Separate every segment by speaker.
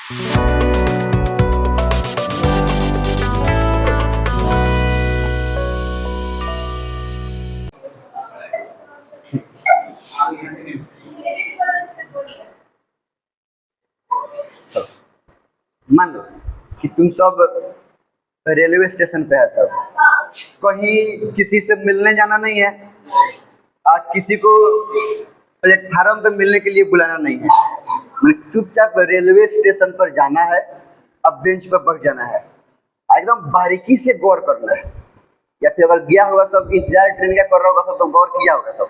Speaker 1: मान लो कि तुम सब रेलवे स्टेशन पे है, सब कहीं किसी से मिलने जाना नहीं है, आज किसी को प्लेटफार्म पे मिलने के लिए बुलाना नहीं है, मतलब चुपचाप रेलवे स्टेशन पर जाना है, अब बेंच पर बैठ जाना है, एकदम बारीकी से गौर करना है। या फिर अगर गया होगा सब इंतजार ट्रेन का कर रहा होगा सब, तो गौर किया होगा सब।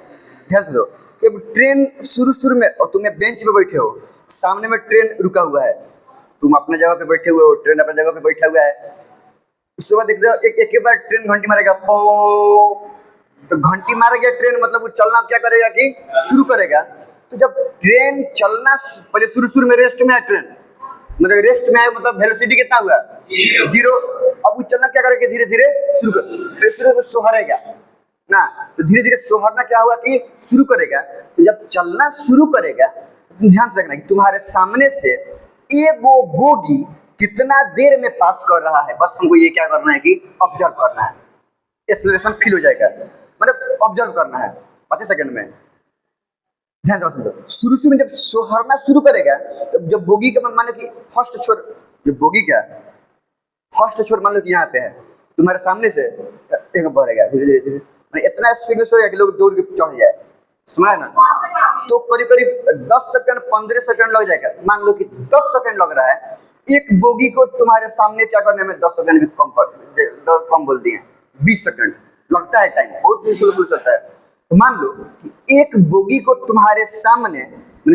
Speaker 1: ध्यान से दो कि ट्रेन शुरू में और तुम्हें बेंच पे बैठे हो, सामने में ट्रेन रुका हुआ है, तुम अपने जगह पे बैठे हुए हो, ट्रेन अपने जगह पे बैठा हुआ है। उसके बाद देखते हो एक बार ट्रेन घंटी मारेगा, पो, तो घंटी मारेगा ट्रेन, मतलब वो चलना क्या करेगा कि शुरू करेगा। तो जब ट्रेन चलना पहले शुरू में रेस्ट में है ट्रेन, मतलब रेस्ट में है, मतलब वेलोसिटी कितना हुआ, 0। अब वो चलना क्या करेगा, धीरे धीरे शुरू कर, शुरू में सोहरेगा ना, तो धीरे धीरे सोहरना क्या हुआ कि शुरू करेगा। तो जब चलना शुरू करेगा, ध्यान से रखना कि तुम्हारे सामने से एक वो बोगी कितना देर में पास कर रहा है, बस हमको ये क्या करना है कि ऑब्जर्व करना है। एक्सेलरेशन फील हो जाएगा, मतलब ऑब्जर्व करना है 5 सेकंड में। ध्यान से समझो, शुरू में जब सोहरना शुरू करेगा, तो जब बोगी का मान लो कि फर्स्ट छोर, जो बोगी का फर्स्ट छोर मान लो कि यहाँ पे है, तुम्हारे सामने से एक बढ़ेगा धीरे धीरे धीरे, इतना स्पीड में सोएगा कि लोग दौड़ के चढ़ जाए, समझ ना। तो करीब करीब 10 सेकंड 15 सेकंड लग जाएगा। मान लो कि 10 सेकंड लग रहा है, एक बोगी को तुम्हारे सामने क्या करने में 10 सेकंड भी कम बोल दिए, 20 सेकंड लगता है, टाइम बहुत दिन स्लो चलता है। तो मान लो कि एक बोगी को तुम्हारे सामने,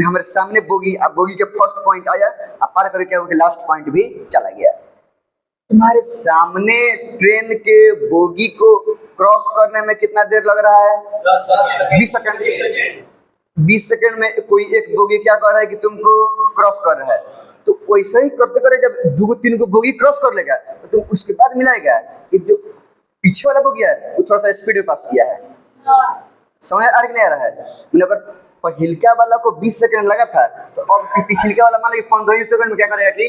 Speaker 1: हमारे सामने बोगी, अब बोगी के फर्स्ट पॉइंट आया, अब पार करके क्या हुआ, लास्ट पॉइंट भी चला गया। तुम्हारे सामने ट्रेन के बोगी को क्रॉस करने में कितना देर लग रहा है, 20 सेकंड। 20 सेकंड में कोई एक बोगी क्या कर रहा है कि तुमको क्रॉस कर रहा है, तो वैसे ही करते करे जब 2-3 को बोगी क्रॉस कर लेगा, तो तुम उसके बाद मिलाएगा कि जो पीछे वाला बोगी है वो थोड़ा सा स्पीड में पास किया है। समझ आ नहीं आ रहा है, मैंने अगर पहिलका वाला को 20 सेकंड लगा था, तो अब पिछलका वाला मान लो 15 सेकंड में क्या करेगा कि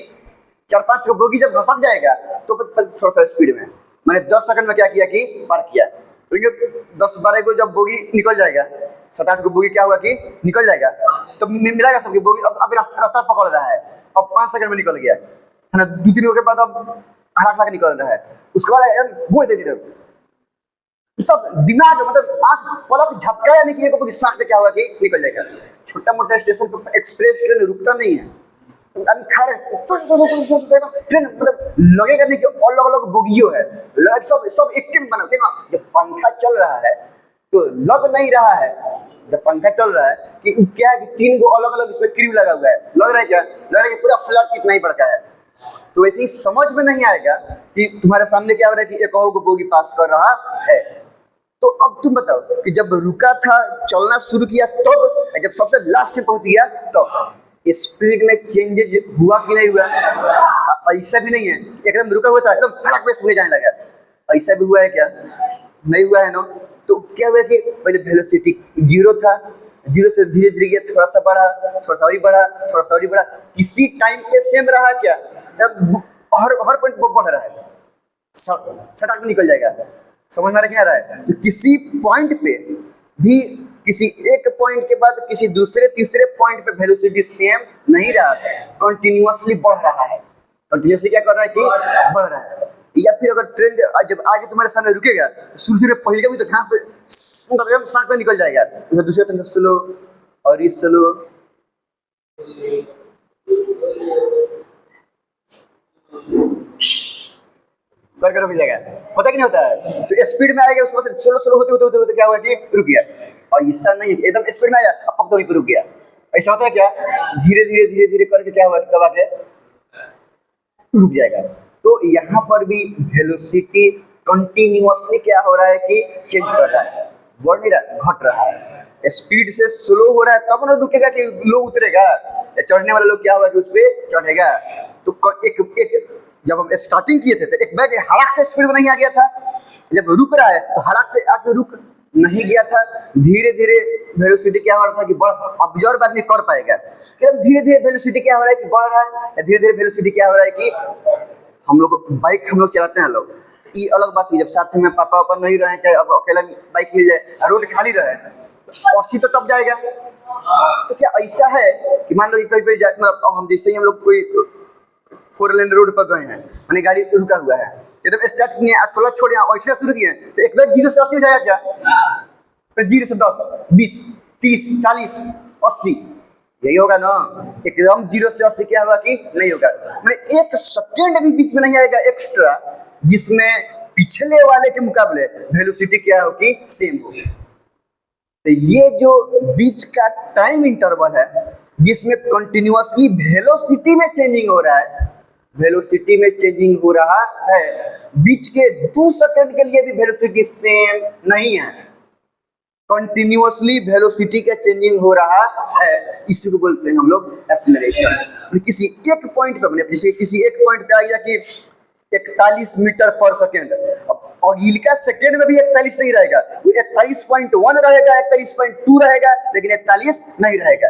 Speaker 1: 4-5 को बोगी जब घसक जाएगा, तो थोड़ा सा स्पीड में, मैंने 10 सेकंड में क्या किया कि पार किया। तो 10-12 को जब बोगी निकल जाएगा, 7-8 को बोगी क्या हुआ कि निकल जाएगा, तो मिलाएगा सबकी बोगी। अब रास्ता पकड़ रहा है, अब 5 सेकंड में निकल गया है ना, 2-3 के बाद अब 8 निकल रहा है। उसके बाद वो दे दे सब दिमाग, मतलब आंख पलक झपकाया नहीं कि एक सांस क्या हुआ कि निकल जाएगा। छोटा मोटा स्टेशन पर एक्सप्रेस ट्रेन रुकता नहीं है, ट्रेन मतलब लगेगा नहीं कि अलग अलग बोगियो है, सब एक जब पंखा चल रहा है तो लग नहीं रहा है, जब पंखा चल रहा है कि क्या है कि 3 को अलग अलग इसमें क्रू लगा हुआ है, लग रहा है क्या, लग रहा है कि पूरा फ्लैट कितना ही बड़का है। तो वैसे ही समझ में नहीं आएगा कि तुम्हारे सामने क्या हो रहा है कि एक और को बोगी पास कर रहा है। तो अब तुम बताओ कि जब रुका था, चलना शुरू किया तब, जब सबसे लास्ट में पहुंच गया तब स्पीड में चेंजेज हुआ कि नहीं हुआ? ऐसा भी नहीं है एकदम रुका हुआ था एकदम फटाक पे स्पीड जाने लगा, ऐसा भी हुआ है क्या? नहीं हुआ है ना। तो क्या हुआ कि पहले वेलोसिटी 0 था, 0 से धीरे धीरे गया, थोड़ा सा बढ़ा, थोड़ा सा और बढ़ा, थोड़ा सा और बढ़ा, किसी टाइम पे सेम रहा क्या? हर पॉइंट बढ़ रहा है, सटाक निकल जाएगा। समझ में आ रहा है? तो किसी पॉइंट पे भी, किसी एक पॉइंट के बाद किसी दूसरे तीसरे पॉइंट पे वेलोसिटी सेम नहीं रहा, कंटिन्यूअसली बढ़ रहा है। कंटिन्यूअसली क्या कर रहा है कि बढ़ रहा है। या फिर अगर ट्रेन जब आगे तुम्हारे सामने रुकेगा, तो शुरू में पहले भी तो घास से सांस में निकल जाएगा, तो दूसरे तरफ स्लो और ये स्लो, कर हो जाएगा, पता कि नहीं होता है। तो स्पीड में आएगा, उसके बाद स्लो होते क्या हुआ कि रुक गया। और ऐसा नहीं है एकदम स्पीड में आया अब तो वहीं पर रुक गया, ऐसा होता है क्या? धीरे धीरे करके क्या हुआ तब आके रुक जाएगा। तो यहाँ पर भी वेलोसिटी कंटिन्यूअसली क्या हो रहा है कि चेंज कर रहा है, बढ़ नहीं रहा, घट रहा है। स्पीड से स्लो हो रहा है तब ना रुकेगा कि लोग उतरेगा, चढ़ने वाले लोग क्या होगा कि उस पर चढ़ेगा। तो एक जब हम स्टार्टिंग किए थे तो एक बैग हड़क से स्पीड में नहीं आ गया था, जब रुक रहा है तो हड़क से आके रुक नहीं गया था। धीरे धीरे वेलोसिटी क्या हो रहा था कि बढ़, ऑब्जर्व आदमी कर पाएगा कि अब धीरे धीरे वेलोसिटी क्या हो रहा है कि बढ़ रहा है, या धीरे धीरे वेलोसिटी क्या हो रहा है कि हम लोग बाइक हम लोग चलाते हैं लोग, ये अलग बात है। जब साथ में पापा वापा नहीं रहे, चाहे अब अकेला बाइक मिल जाए और रोड खाली रहे तो 80 तो टप जाएगा। तो क्या ऐसा है कि मान लो कहीं पे मतलब हम जैसे ही हम लोग कोई 4 लेन रोड पर गए हैं, मानी गाड़ी रुका हुआ है, जब स्टार्ट किए थोड़ा छोड़े ऐसा शुरू किए तो एक बार 0 से 80 हो जाएगा क्या? फिर 0 से 10, 20, 30, 40, 80 यही होगा ना। एकदम 0 से 80 क्या होगा कि नहीं होगा, मैंने 1 सेकेंड भी बीच में नहीं आएगा एक्स्ट्रा, जिसमें पिछले वाले के मुकाबले वेलोसिटी क्या हो कि सेम हो। तो ये जो बीच का टाइम इंटरवल है जिसमें कंटिन्यूअसली वेलोसिटी में चेंजिंग हो रहा है, वेलोसिटी में चेंजिंग हो रहा है, बीच के 2 सेकंड के लिए भी वेलोसिटी सेम नहीं है, कंटिन्यूअसली वेलोसिटी का चेंजिंग हो रहा है, इसी को बोलते हैं हम लोग एक्सीलरेशन। किसी एक पॉइंट पे बने, जैसे किसी एक पॉइंट पे आ गया कि 41 मीटर पर सेकेंड, अब अगले का सेकेंड में भी 41 नहीं रहेगा, वो 41.1 रहेगा, 41.2 रहेगा, लेकिन 41 नहीं रहेगा,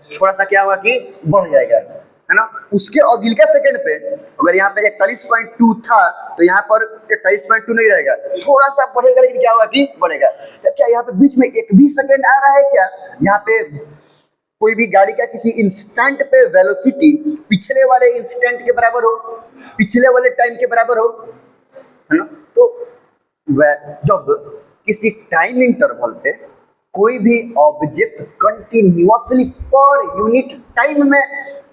Speaker 1: थोड़ा सा क्या हुआ कि बढ़ जाएगा, है ना। उसके अगले का सेकेंड पे अगर यहाँ पे 41.2 था तो यहाँ पर 41.2 नहीं रहेगा, थोड़ा सा बढ़ेगा, लेकिन क्या हुआ कि बढ़ेगा। तब क्या यहाँ पे बीच में एक भी सेकेंड आ रहा है क्या, यहाँ पे कोई भी गाड़ी का किसी इंस्टेंट पे वेलोसिटी पिछले वाले इंस्टेंट के बराबर हो, पिछले वाले टाइम के बराबर हो, है ना। तो जब किसी टाइम इंटरवल पे कोई भी ऑब्जेक्ट कंटिन्यूअसली पर यूनिट टाइम में,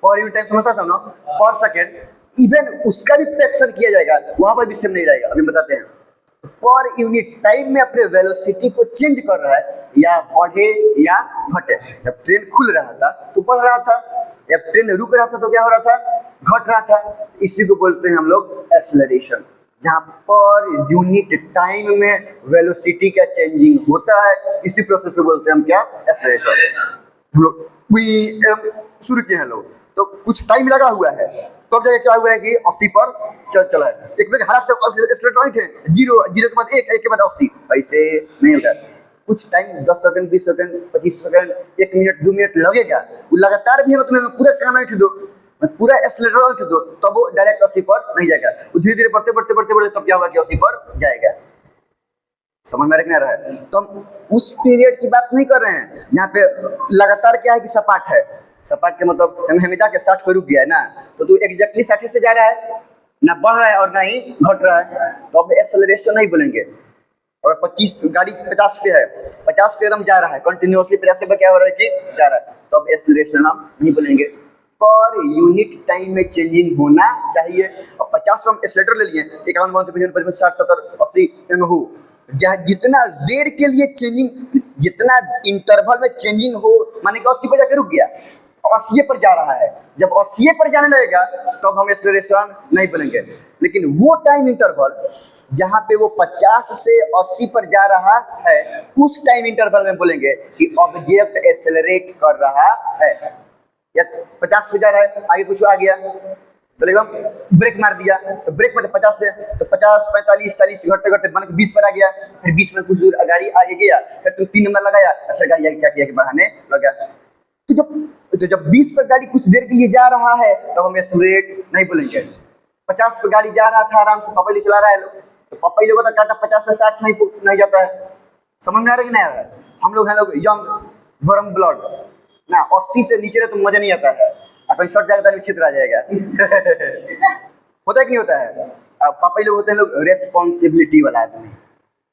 Speaker 1: पर यूनिट टाइम समझता सब ना, पर सेकेंड, इवन उसका भी फ्रैक्शन किया जाएगा, वहां पर भी सेम नहीं रहेगा। अभी बताते हैं, पर यूनिट टाइम में अपने वेलोसिटी को चेंज कर रहा है, या बढ़े या घटे। जब ट्रेन खुल रहा था तो बढ़ रहा था, जब ट्रेन रुक रहा था तो क्या हो रहा था, घट रहा था। इसी को बोलते हैं हम लोग एक्सेलरेशन, जहाँ पर यूनिट टाइम में वेलोसिटी का चेंजिंग होता है, इसी प्रोसेस को बोलते हैं हम क्या, एक्सेलरेशन। हम लोग शुरू किए हैं लोग, तो कुछ टाइम लगा हुआ है, तब जगह क्या हुआ है कि 80 पर चला है। एक बार हाथ से एक्सेलरेट है, 0 के बाद 1 के बाद 80, ऐसे नहीं होगा। कुछ time 10 second, 20 second, 25 second, 1 minute, 2 minute लगेगा, वो लगातार भी है, तुम्हें पूरा काम ऐठ दो, पूरा एक्सेलरेटर ऐठ दो, तब वो डायरेक्ट 80 पर नहीं जाएगा, वो धीरे धीरे बढ़ते बढ़ते बढ़ते बढ़ते तब क्या होगा कि 80 पर जाएगा। समझ में रखना रहा है। तो हम उस पीरियड की बात नहीं कर रहे हैं यहाँ पे, लगातार क्या है कि सपाट है, सपाट के मतलब हमें जाके 60 पर रुक गया है ना, तो तू एग्जैक्टली 60 से जा रहा है ना, बढ़ रहा है और ना ही घट रहा है, तो अब एक्सेलरेशन नहीं बोलेंगे। और 25 गाड़ी 50 पे है, 50 पे एकदम जा रहा है कंटिन्यूअसली, प्रेस पे क्या हो रहा है कि जा रहा है, तो अब एक्सेलरेशन हम नहीं बोलेंगे, पर यूनिट टाइम में चेंजिंग होना चाहिए। और 50 पे हम एक्सेलरेटर ले लिए, 51, 52, 55, 60, 70, 80 हो, जहाँ जितना देर के लिए चेंजिंग, जितना इंटरवल में चेंजिंग हो, माने कि 80 पे जाकर रुक गया, 80 पर जा रहा है, जब 80 पर जाने लगेगा तब हम एक्सेलरेशन नहीं बोलेंगे। लेकिन वो टाइम इंटरवल जहाँ पे वो 50 से 80 पर जा रहा है, उस टाइम इंटरवल में बोलेंगे कि ऑब्जेक्ट एक्सेलरेट कर रहा है, या 50 पे जा रहा है, आगे कुछ आ गया बोलेगा ब्रेक मार दिया, तो ब्रेक में 50 से तो 50, 45, 40 घटते घटते बन के 20 पर आ गया, फिर 20 में कुछ दूर गाड़ी आगे गया, फिर तुम 3 नंबर लगाया, फिर गाड़ी आगे क्या किया कि बढ़ाने लगा। तो जब 20 पर गाड़ी कुछ देर के लिए जा रहा है तब हम एक्सेलरेट नहीं बोलेंगे। 50 पर गाड़ी जा रहा था आराम से, पापा ही चला रहा है लोग, तो पापा ही लोगों का काटा 50 से 60 नहीं जाता है। समझ में आ रहा है कि नहीं आ रहा है? हम लोग हैं लोग यंग गरम ब्लड ना, 80 से नीचे रहे तो मजा नहीं आता है, कहीं शॉर्ट जाएगा तो छितर आ जाएगा होता है कि नहीं होता है? पापा ही लोग होते हैं लोग रेस्पॉन्सिबिलिटी वाला आदमी,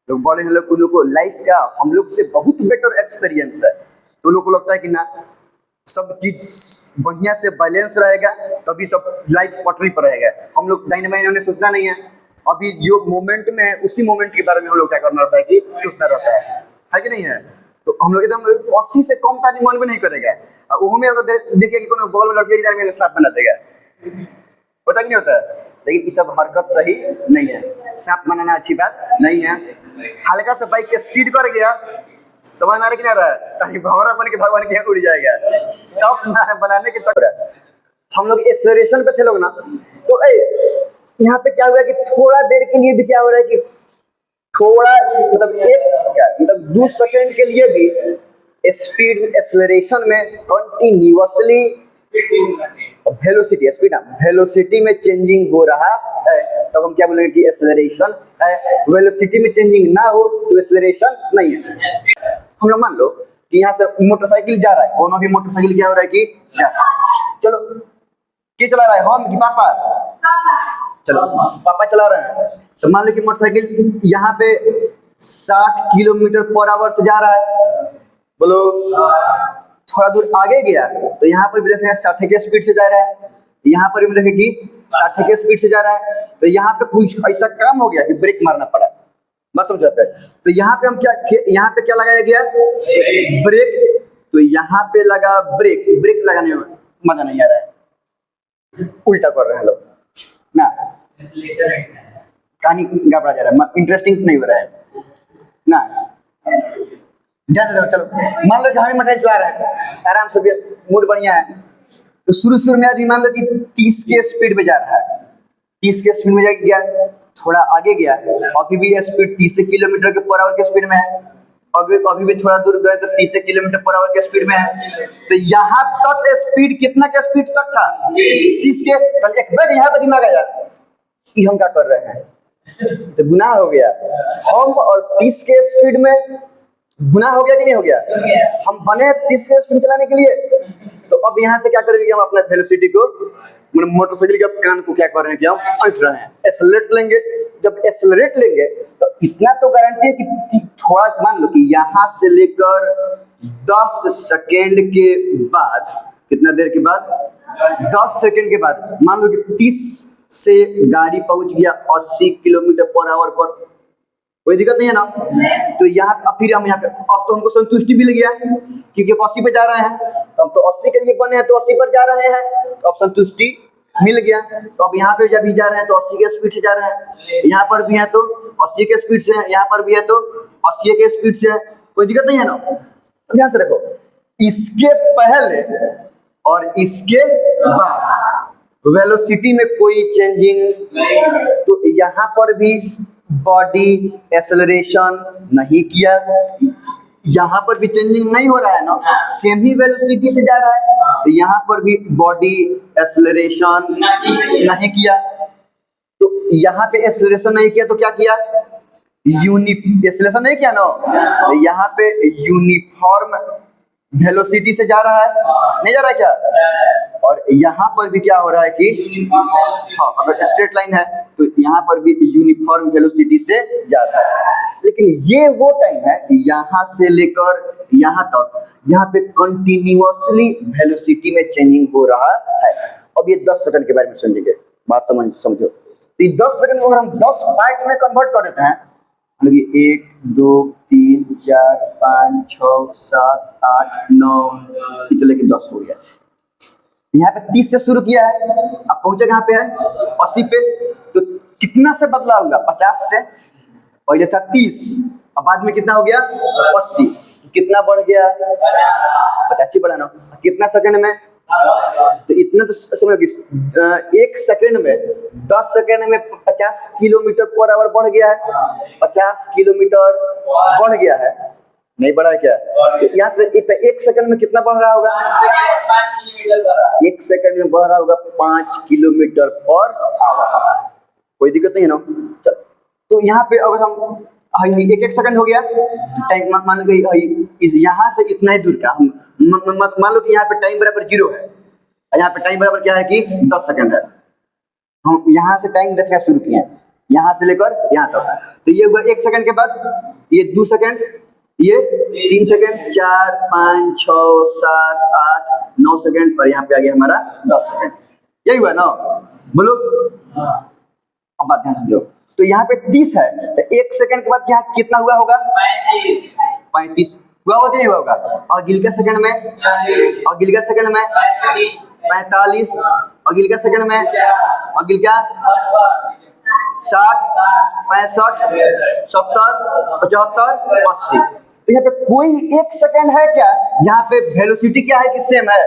Speaker 1: लोग बोले हैं लोग, उन लोग को लाइफ का हम लोग से बहुत बेटर एक्सपीरियंस है, तो लोग को लगता है कि ना सब चीज बढ़िया से बैलेंस रहेगा तभी सब लाइफ पटरी पर रहेगा। हम लोग दाहिने बाएं उन्हें सोचना नहीं है, अभी जो मोमेंट में है उसी मोमेंट के बारे में हम लोग क्या करना रहता है कि सोचना रहता है कि नहीं है? तो हम लोग एकदम 80 से कम का मन भी नहीं करेगा, वो में अगर देखिए कि कोनो बगल में लड़के में सांप बना देगा, होता कि नहीं होता है? लेकिन ये सब हरकत सही नहीं है, सांप बनाना अच्छी बात नहीं है। हल्का सा बाइक के स्पीड कर गया, समझ में आ रहा कि नहीं रहा है, ताकि भंवरा बन के भगवान के यहाँ उड़ जाएगा, सब बनाने के चक्कर। हम लोग एक्सेलरेशन पे थे लोग ना, तो यहाँ पे क्या हुआ कि थोड़ा देर के लिए भी क्या हो रहा है कि थोड़ा मतलब एक क्या मतलब 2 सेकंड के लिए भी स्पीड एक्सेलरेशन में कंटिन्यूअसली वेलोसिटी स्पीड वेलोसिटी में चेंजिंग हो रहा है, तब हम क्या बोलेंगे कि एक्सेलरेशन है। वेलोसिटी में चेंजिंग ना हो तो एक्सेलरेशन नहीं है। हम लोग मान लो कि यहाँ से मोटरसाइकिल जा रहा है, कोनो भी मोटरसाइकिल क्या हो रहा है कि जा रहा है। चलो क्या चला रहा है, हम कि पापा? चलो पापा चला रहे हैं। तो मान लो कि मोटरसाइकिल यहाँ पे 60 किलोमीटर पर आवर से जा रहा है। बोलो थोड़ा दूर आगे गया तो यहाँ पर भी देखेंगे 60 के स्पीड से जा रहा है, यहाँ पर भी देखेंगे 60 के स्पीड से जा रहा है। तो यहाँ पे कुछ ऐसा काम हो गया कि ब्रेक मारना पड़ा, मत समझ पे। तो यहाँ पे हम क्या, यहाँ पे क्या लगाया गया? ब्रेक। तो यहाँ पे लगा ब्रेक, ब्रेक लगाने में मजा नहीं आ रहा है, उल्टा कर रहे हैं लोग ना, कहानी गड़बड़ा जा रहा है, इंटरेस्टिंग नहीं हो रहा है ना। चलो मान लो कि हमें मोटरसाइकिल चला रहे हैं आराम से, मूड बढ़िया है। तो शुरू में आदमी मान लो कि 30 के स्पीड में जा रहा है, 30 के स्पीड में गया, थोड़ा आगे गया, अभी भी स्पीड 30 किलोमीटर के पर आवर के स्पीड में है, अभी भी थोड़ा दूर गए तो 30 किलोमीटर पर आवर के स्पीड में है। तो यहाँ तक स्पीड कितना के स्पीड तक था? 30 के। कल एक बार यहाँ पर दिमाग आया कि हम क्या कर रहे हैं, तो गुनाह हो गया। हम और 30 के स्पीड में गुनाह हो गया कि नहीं हो गया? हम बने 30 के स्पीड चलाने के लिए। तो अब यहाँ से क्या करेंगे, हम अपना वेलोसिटी को, मोटरसाइकिल के कान को क्या कर रहे हैं कि हम अंट रहे हैं, एक्सेलरेट लेंगे। जब एक्सेलरेट लेंगे तो इतना तो गारंटी है कि थोड़ा मान लो कि यहाँ से लेकर 10 सेकेंड के बाद, कितना देर के बाद? 10 सेकेंड के बाद मान लो कि 30 से गाड़ी पहुंच गया 80 किलोमीटर पर आवर पर, कोई दिक्कत नहीं है ना। तो यहाँ फिर हम यहाँ पे अब तो हमको संतुष्टि मिल गया क्योंकि 80 पे जा रहे हैं, तो हम तो 80 के लिए बने हैं तो 80 पर जा रहे हैं, तो अब संतुष्टि मिल गया। तो अब यहाँ पे जब भी जा रहे हैं तो 80 के स्पीड से जा रहे हैं, यहाँ पर भी है तो 80 के स्पीड से है, यहाँ पर भी है तो 80 के स्पीड से है, कोई दिक्कत नहीं है ना। तो ध्यान से देखो, इसके पहले और इसके बाद वेलोसिटी में कोई चेंजिंग, तो यहाँ पर भी बॉडी एक्सेलरेशन नहीं किया, यहाँ पर भी चेंजिंग नहीं हो रहा है ना, सेम ही वेलोसिटी से जा रहा है। तो यहाँ पर भी बॉडी एक्सेलरेशन नहीं किया। तो यहाँ पे एक्सेलरेशन नहीं किया तो क्या किया? एक्सेलरेशन नहीं किया ना, तो यहाँ पे यूनिफॉर्म वेलोसिटी से जा रहा है, नहीं जा रहा है क्या? और यहाँ पर भी क्या हो रहा है कि हाँ, अगर स्ट्रेट लाइन है तो यहाँ पर भी यूनिफॉर्म वेलोसिटी से जा रहा है। लेकिन ये वो टाइम है यहाँ से लेकर यहाँ तक जहाँ पे कंटिन्यूअसली वेलोसिटी में चेंजिंग हो रहा है। अब ये 10 सेकंड के बारे में समझेंगे, बात समझो। तो 10 सेकंड को अगर हम 10 पार्ट में कन्वर्ट कर देते हैं, 1 2 3 4 5 6 7 8 9 इतने के 10 हो गया। यहाँ पे 30 से शुरू किया है, अब पहुंचे कहाँ पे है? 80 पे। तो कितना से बदला होगा? 50 से। पहले था 30, अब बाद में कितना हो गया? 80। कितना बढ़ गया? 85 बढ़ा ना। कितना सेकंड में? तो इतना तो समझ, 1 सेकंड में 10 सेकंड में 50 किलोमीटर पर आवर बढ़ गया है। 50 किलोमीटर बढ़ गया है, नहीं बढ़ा है क्या? तो यहाँ पे 1 सेकंड में कितना बढ़ रहा होगा? 1 सेकंड में बढ़ रहा होगा 5 किलोमीटर पर आवर। कोई दिक्कत नहीं है ना। चल, तो यहाँ पे अगर हम 1 सेकंड हो गया, टाइम मान लो यहाँ से इतना ही दूर का, हम मान लो कि यहाँ पे टाइम बराबर 0 है, यहाँ पे टाइम बराबर क्या है कि 10 सेकंड है। हम यहाँ से टाइम देखना शुरू किए हैं, यहाँ से लेकर यहाँ तक। तो ये हुआ 1 सेकंड के बाद, ये 2 सेकंड, ये 3 सेकंड, 4 5 6 7 8 9 सेकंड, और यहाँ पे आ गया हमारा 10 सेकंड। यही हुआ ना, बोलो। अब बात ध्यान दो। तो यहाँ पे 30 है, तो 1 सेकंड के बाद यहाँ कितना हुआ होगा? 35 हुआ होगा, नहीं हुआ होगा? और गिल के सेकंड में, और गिल के सेकंड में 45, और गिल के सेकंड में, और गिल क्या 60 65 70 75 80। तो यहाँ पे कोई 1 सेकंड है क्या यहाँ पे वेलोसिटी क्या है कि सेम है?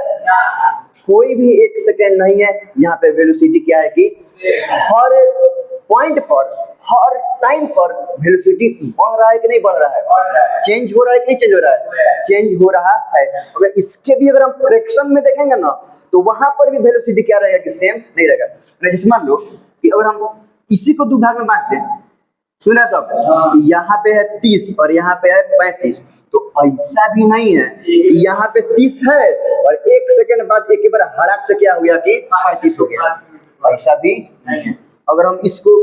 Speaker 1: कोई भी 1 सेकंड नहीं है यहाँ पे वेलोसिटी क्या है कि हर पॉइंट पर हर टाइम पर वेलोसिटी बढ़ रहा है कि नहीं बढ़ रहा है, चेंज हो रहा है कि नहीं चेंज हो रहा है, चेंज हो रहा है। अगर इसके भी अगर हम फ्रैक्शन में देखेंगे ना तो वहां पर भी वेलोसिटी क्या रहेगा कि सेम नहीं रहेगा। जैसे मान लो कि अगर हम इसी को दो भाग में बांट दें, सुना सब, यहाँ पे है 30 और यहाँ पे है 35, तो ऐसा भी नहीं है कि यहाँ पे 30 है और एक सेकंड बाद एक बार हड़ाक से क्या हो गया कि 35 हो गया, ऐसा भी नहीं है। अगर हम इसको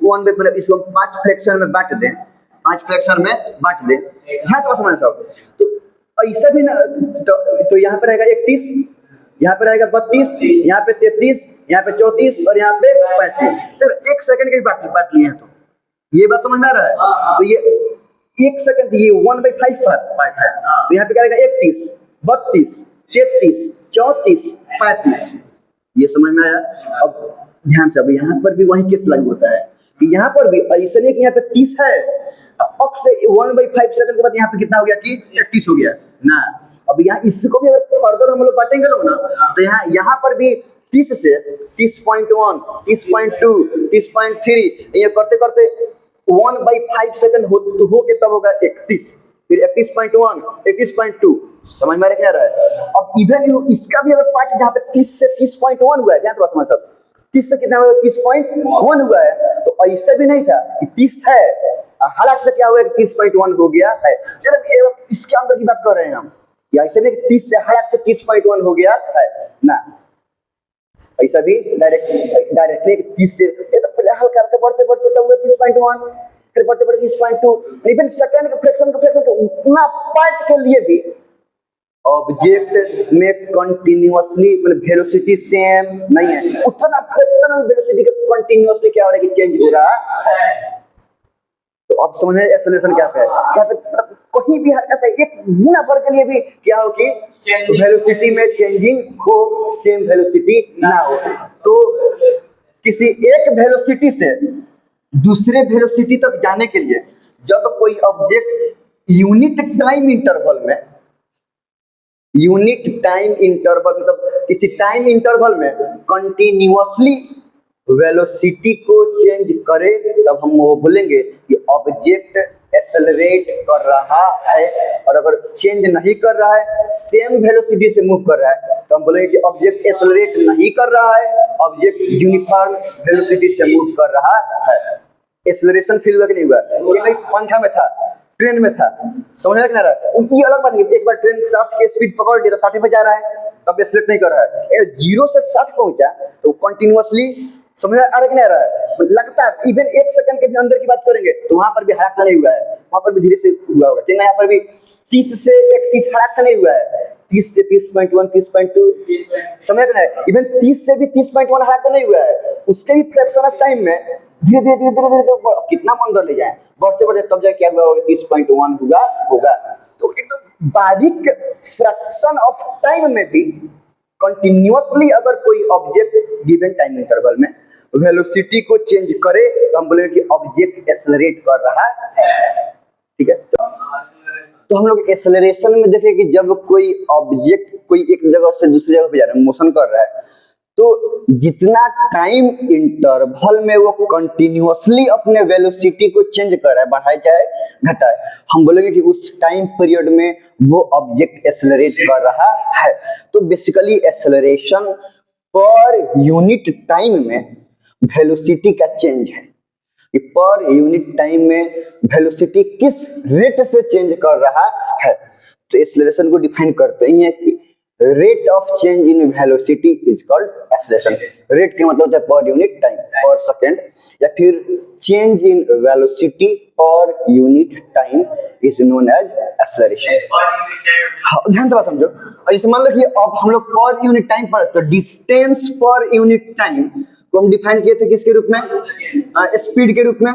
Speaker 1: वन बाई मतलब इसको 5 फ्रैक्शन में बांट दें, 5 फ्रैक्शन में बांट दें, ध्यान से समझ सब, तो ऐसा भी ना, तो यहाँ पे रहेगा 31, यहाँ पे रहेगा 32, यहाँ पे 33, यहाँ पे 34 और यहाँ पे 35, तो एक सेकंड के बांट लिए हैं। तो ये बात समझ में आ रहा है। तो ये एक सेकंड, ये 1/5 पार्ट है, तो यहाँ पे क्या रहेगा 31, 32, 33, 34, 35, ये समझ में आया। अब ध्यान से, अब यहाँ पर भी वही केस लागू होता है कि यहाँ पर भी ऐसे नहीं कि यहाँ पे 30 है, अब से 1/5 सेकंड के बाद यहाँ पे कितना हो गया कि 31 हो गया ना। अब यहाँ इसको भी अगर फर्दर हम लोग बांटेंगे लोग ना, तो यहाँ पर भी 30 से 30.1, 30.2, 30.3 ये करते करते 1/5 सेकंड हो के तब होगा 31, फिर 31.1, 31.2, समझ में आ रहा है। अब इवन इसका भी अगर पार्ट जहाँ पे 30 से 30.1 हुआ है, ध्यान से समझ सब, 30 से कितना हुआ 30.1 हुआ है, तो ऐसा भी नहीं था कि 30 है हालांकि से क्या हुआ 30.1 हो गया है। चलो इसके अंदर की बात कर रहे हैं हम, या ऐसे नहीं 30 से हालांकि से 30.1 हो गया है ना, ऐसा भी डायरेक्टली 30 से पहले हल्का हल्का बढ़ते बढ़ते तब हुआ 30.1, फिर बढ़ते बढ़ते 30.2, इवन सेकंड का फ्रैक्शन तो उतना पार्ट के लिए भी ऑब्जेक्ट में कंटिन्यूअसली मतलब वेलोसिटी सेम नहीं है, उतना फ्रैक्शन में वेलोसिटी का कंटिन्यूअसली क्या हो रहा है कि चेंज हो रहा है। तो अब समझ में एक्सेलरेशन क्या है, यहाँ पे कहीं भी हल्का सा एक गुना भर के लिए भी क्या हो कि वेलोसिटी में चेंजिंग हो, सेम वेलोसिटी ना हो। तो किसी एक वेलोसिटी से दूसरे वेलोसिटी तक जाने के लिए जब कोई ऑब्जेक्ट यूनिट टाइम इंटरवल मतलब किसी टाइम इंटरवल में कंटिन्यूअसली वेलोसिटी को चेंज करे, तब हम वो बोलेंगे कि ऑब्जेक्ट एक्सेलरेट कर रहा है। और अगर चेंज नहीं कर रहा है, सेम वेलोसिटी से मूव कर रहा है, तो हम बोलेंगे कि ऑब्जेक्ट एक्सेलरेट नहीं कर रहा है, ऑब्जेक्ट यूनिफॉर्म वेलोसिटी से मूव कर रहा है। एक्सेलरेशन फील हुआ कि नहीं हुआ, ये भाई पंखा में था, ट्रेन में था, समझ में आ रहा है। ये अलग बात है, एक बार ट्रेन 60 की स्पीड पकड़ लिया, 60 पे जा रहा है, तब एक्सेलरेट नहीं कर रहा है। 0 से 60 पहुंचा तो कंटिन्यूअसली, समझ में आ रहा कि नहीं आ रहा है, लगता है इवन एक सेकंड के भी अंदर की बात करेंगे तो वहां पर भी हड़ाक नहीं हुआ है, वहां पर भी धीरे से हुआ होगा। ठीक है, यहाँ पर भी 30 से 31 हड़ाक से नहीं हुआ है, 30 से 30.1, 30.2, समझ में है। इवन 30 से भी 30.1 हड़ाक नहीं हुआ है, उसके भी फ्रैक्शन ऑफ टाइम में धीरे धीरे कितना अंदर ले जाए, बढ़ते बढ़ते तब जाके क्या हुआ होगा 30.1 होगा। तो एकदम बारीक फ्रैक्शन ऑफ टाइम में भी कंटिन्यूअसली अगर कोई ऑब्जेक्ट गिवन टाइम इंटरवल में वेलोसिटी को चेंज करे तो हम बोलेंगे कि ऑब्जेक्ट एक्सेलरेट कर रहा है। ठीक है, तो हम लोग एक्सेलरेशन में देखें कि जब कोई ऑब्जेक्ट कोई एक जगह से दूसरी जगह पे जा रहा है, मोशन कर रहा है, तो जितना टाइम इंटरवल में वो कंटिन्यूअसली अपने वेलोसिटी को चेंज कर रहा है, बढ़ाए चाहे घटाए, हम बोलेंगे कि उस टाइम पीरियड में वो ऑब्जेक्ट एक्सेलरेट कर रहा है। तो बेसिकली एक्सेलरेशन पर यूनिट टाइम में वेलोसिटी का चेंज है कि पर यूनिट टाइम में वेलोसिटी किस रेट से चेंज कर रहा है। तो एक्सेलरेशन को डिफाइन करते ही है कि rate of change in velocity is called acceleration. Rate के मतलब होता है पर यूनिट टाइम, पर सेकंड, या फिर change in velocity per unit time is known as acceleration. ध्यान से बात समझो, जैसे मान लो कि अब हम लोग पर यूनिट टाइम पर, तो डिस्टेंस पर यूनिट टाइम को हम डिफाइन किए थे किसके रूप में, स्पीड के रूप में,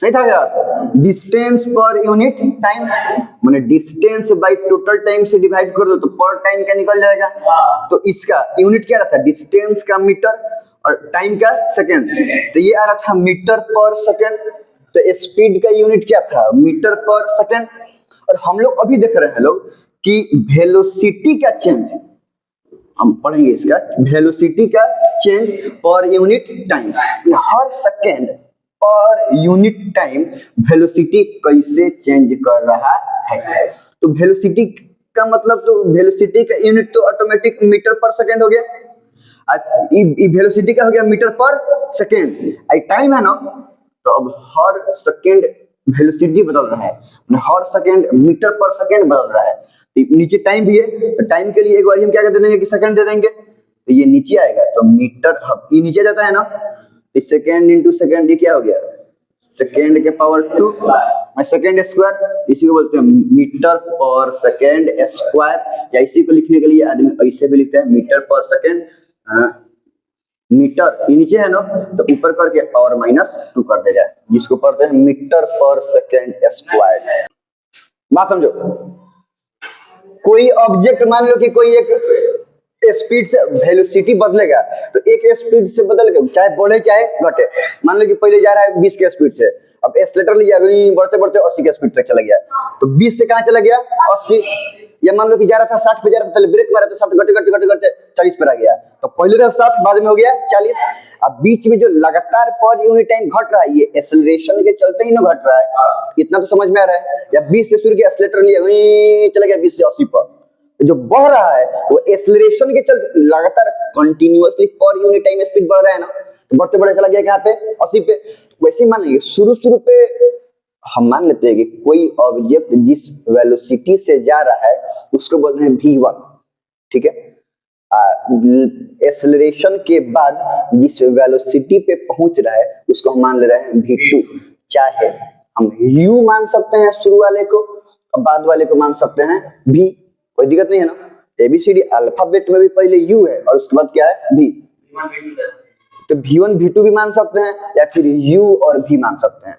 Speaker 1: नहीं था क्या, डिस्टेंस पर यूनिट टाइम, माने डिस्टेंस बाय टोटल टाइम से डिवाइड कर दो तो पर टाइम क्या निकल जाएगा। तो इसका यूनिट क्या रहता है, डिस्टेंस का मीटर और टाइम का सेकंड, तो ये आ रहा था मीटर पर सेकंड। तो स्पीड का यूनिट क्या था, मीटर पर सेकंड। और हम लोग अभी देख रहे हैं लोग कि वेलोसिटी का चेंज, हम पढ़ेंगे इसका वेलोसिटी का चेंज पर यूनिट टाइम। हर सेकेंड पर यूनिट टाइम वेलोसिटी कैसे चेंज कर रहा है। तो वेलोसिटी का मतलब, तो वेलोसिटी का यूनिट तो ऑटोमेटिक मीटर पर सेकेंड हो गया, वेलोसिटी का हो गया मीटर पर सेकेंड, टाइम है ना। तो अब हर सेकेंड वेलोसिटी बदल रहा है, हर सेकेंड मीटर पर सेकेंड बदल रहा है। तो नीचे टाइम भी है, तो टाइम के लिए एक बार हम क्या कर देंगे कि सेकेंड दे देंगे, तो ये नीचे आएगा, तो मीटर ये नीचे जाता है ना, सेकेंड इंटू सेकेंड, ये क्या हो गया सेकेंड के पावर 2 सेकेंड स्क्वायर, इसी को बोलते हैं मीटर पर सेकेंड स्क्वायर। या इसी को लिखने के लिए आदमी ऐसे भी लिखता है मीटर पर सेकेंड, मीटर ये नीचे है ना, तो ऊपर करके पावर -2 कर देगा, जिसको पढ़ते हैं मीटर पर सेकेंड स्क्वायर। बात समझो, कोई ऑब्जेक्ट मान लो कि कोई एक स्पीड से वेलोसिटी बदलेगा, तो एक स्पीड से बदलेगा, चाहे बढ़े चाहे घटे। मान लो कि पहले जा रहा है 20 के स्पीड से, अब एक्सीलरेटर लिया, बढ़ते बढ़ते 80 के स्पीड तक चला गया, तो 20 से कहां चला गया 80। या मान लो कि जा रहा था 60 पे जा रहा था, ब्रेक मारा तो 60 घटे घटे घटे घटे 40 पर आ गया, तो पहले था 60, बाद में हो गया 40। अब बीच में जो लगातार पर यूनिट टाइम घट रहा है, ये एक्सीलरेशन के चलते ही ना घट रहा है, इतना तो समझ में आ रहा है। या 20 से शुरू किया, एक्सीलरेटर लिया, चला गया 20 से 80 पर, जो बढ़ रहा है वो एक्सीलरेशन के चलते लगातार कंटिन्यूअसली पर यूनिट टाइम स्पीड बढ़ रहा है ना, तो बढ़ते बढ़ते चला गया यहाँ पे 80 पे। वैसे ही मान लीजिए शुरू पे हम मान लेते हैं कि कोई ऑब्जेक्ट जिस वेलोसिटी से जा रहा है उसको बोलते हैं v1, ठीक है। एक्सीलरेशन के बाद जिस वेलोसिटी पे पहुंच रहा है उसको हम मान ले रहे हैं v2। चाहे हम u मान सकते हैं शुरू वाले को, और बाद वाले को मान सकते हैं v, कोई दिक्कत नहीं है ना। एबीसीडी अल्फाबेट में भी पहले u है और उसके बाद क्या है v, तो v1 v2 भी मान सकते हैं, या फिर u और v मान सकते हैं।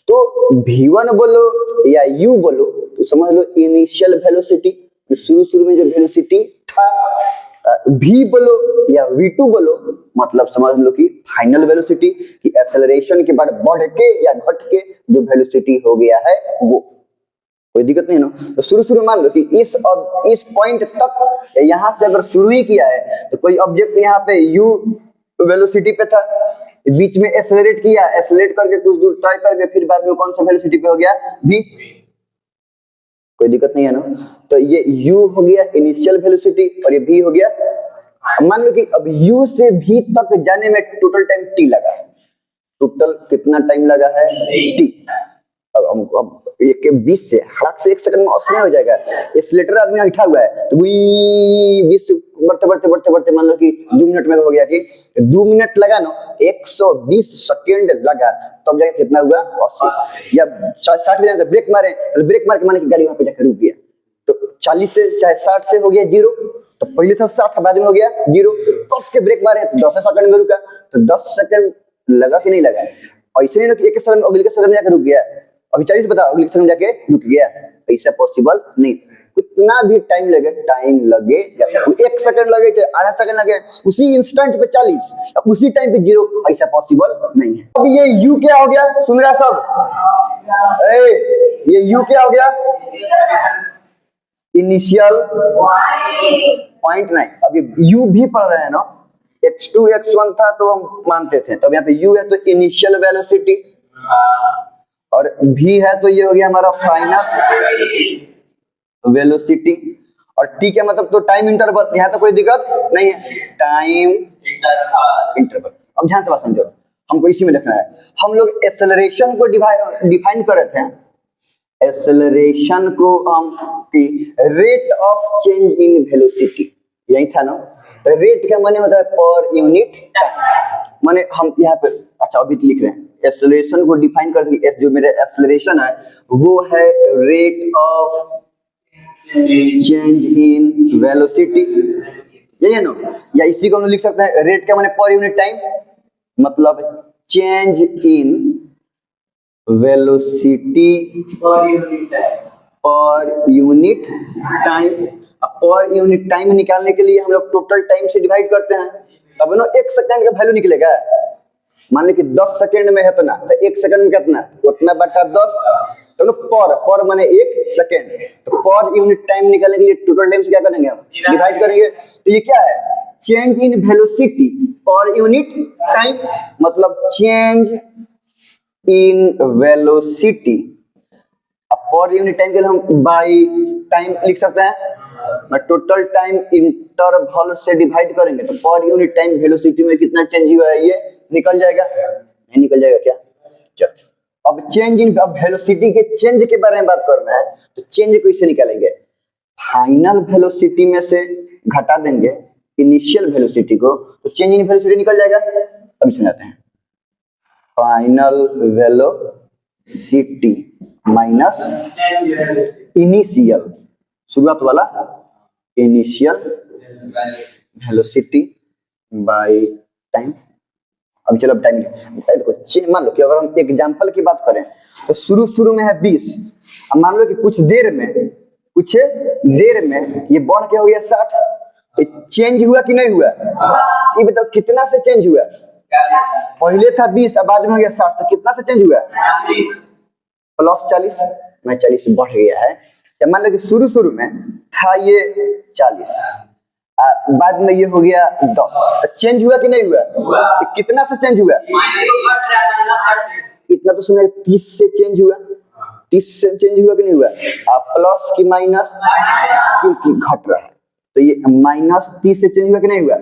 Speaker 1: तो v1 बोलो या u बोलो तो समझ लो इनिशियल वेलोसिटी, शुरू में जो वेलोसिटी था। v बोलो या v2 बोलो मतलब समझ लो कि फाइनल वेलोसिटी, कि एक्सेलरेशन के बाद बढ़ के या घट के जो वेलोसिटी हो गया है वो, कोई दिक्कत नहीं ना। तो शुरू मान लो कि इस पॉइंट तक, यहां से अगर शुरू ही किया है तो कोई ऑब्जेक्ट यहाँ पे u वेलोसिटी पे था, बीच में एक्सेलरेट किया, एक्सेलरेट करके कुछ दूर तय करके फिर बाद में कौन सा वेलोसिटी पे हो गया v, कोई दिक्कत नहीं है ना। तो ये u हो गया इनिशियल वेलोसिटी और ये v हो गया। मान लो कि अब u से v तक जाने में टोटल टाइम t लगा है, टोटल कितना टाइम लगा है t। अब एक 20 से हड़क से 1 सेकंड में 80 हो जाएगा। एक्सीलरेटर आदमी उठा हुआ है तो 20 बढ़ते मान लो कि 2 मिनट में हो गया, कि 2 मिनट लगा ना 120 सेकंड लगा, तब जाके कितना हुआ 80। या 60 पे ब्रेक मारे तो ब्रेक मार के मान की गाड़ी वहां पे जाकर रुक गया, तो 40 से चाहे 60 से हो गया 0, तो पहले था 60 बाद में हो गया 0, कस के ब्रेक मारे तो 10 सेकंड में रुका, तो 10 सेकंड लगा कि नहीं लगा। ऐसे नहीं ना कि एक सेकंड अगले के सेकंड में जाकर रुक गया, अभी 40 बता अगले सेकंड जाके रुक गया, ऐसा पॉसिबल नहीं। कितना भी टाइम लगे 1 सेकंड लगे चाहे आधा सेकंड लगे, उसी इंस्टेंट पे 40, उसी टाइम पे 0, ऐसा पॉसिबल नहीं है। अब ये u क्या हो गया, सुन रहा सब, ये u क्या हो गया, इनिशियल पॉइंट नहीं। अब ये u भी पढ़ रहे हैं ना, x2 x1 था तो हम मानते थे, तब यहाँ पे u है तो इनिशियल वेलोसिटी, और v है तो ये हो गया हमारा फाइनल वेलोसिटी, और t क्या मतलब तो टाइम इंटरवल, यहाँ तो कोई दिक्कत नहीं है, टाइम इंटरवल। अब ध्यान से बात समझो, हमको इसी में देखना है। हम लोग एक्सेलरेशन को डिफाइन कर रहे थे, एक्सेलरेशन को हम की rate of change in velocity, यही था ना। तो रेट का माने होता है पर यूनिट टाइम, माने हम यहाँ पे अच्छा अभी लिख रहे हैं एक्सेलरेशन को डिफाइन कर देंगे। जो मेरा एक्सेलरेशन है वो है rate of change in velocity, यही है ना। या इसी को हम लिख सकते हैं रेट का माने पर यूनिट टाइम, मतलब change in velocity per unit time. पर यूनिट टाइम निकालने के लिए हम लोग टोटल टाइम से डिवाइड करते हैं, तब ना 1 सेकंड का वैल्यू निकलेगा। मान ली कि 10 सेकंड में है इतना, तो 1 सेकंड में कितना, उतना बटा 10, तो पर माने 1 सेकंड, तो पर यूनिट टाइम निकालने के लिए टोटल टाइम से क्या करेंगे हम, डिवाइड करेंगे। तो ये क्या है, change in velocity per unit time, मतलब change in velocity per unit time के लिए हम बाई टाइम लिख सकते हैं, टोटल टाइम इंटरवल से डिवाइड करेंगे तो पर यूनिट टाइम वेलोसिटी में कितना चेंज हुआ है ये निकल जाएगा, नहीं निकल जाएगा क्या। चलो अब चेंज इन, अब वेलोसिटी के चेंज के बारे में बात करना है, तो चेंज कैसे निकालेंगे, फाइनल वेलोसिटी में से घटा देंगे इनिशियल वेलोसिटी को, तो चेंज इन वेलोसिटी निकल जाएगा। अब समझाते हैं, फाइनल वेलोसिटी माइनस इनिशियल, शुरुआत वाला इनिशियल वेलोसिटी बाय टाइम। अब चलो अब टाइम देखो, मान लो कि अगर हम एग्जांपल की बात करें तो शुरू में है 20, अब मान लो कि कुछ देर में ये बढ़ के हो गया 60, तो चेंज हुआ कि नहीं हुआ, ये बताओ कितना से चेंज हुआ, पहले था 20 अब बाद में हो गया 60, तो कितना से चेंज हुआ, प्लस 40 में 40 बढ़ गया है। मान लो कि शुरू में था ये 40, बाद में ये हो गया 10, तो चेंज हुआ कि नहीं हुआ, तो कितना से चेंज हुआ, इतना तो समझ 30 से चेंज हुआ, 30 से चेंज हुआ कि नहीं हुआ, प्लस की माइनस, क्योंकि घट रहा है तो ये माइनस 30 से चेंज हुआ कि नहीं हुआ,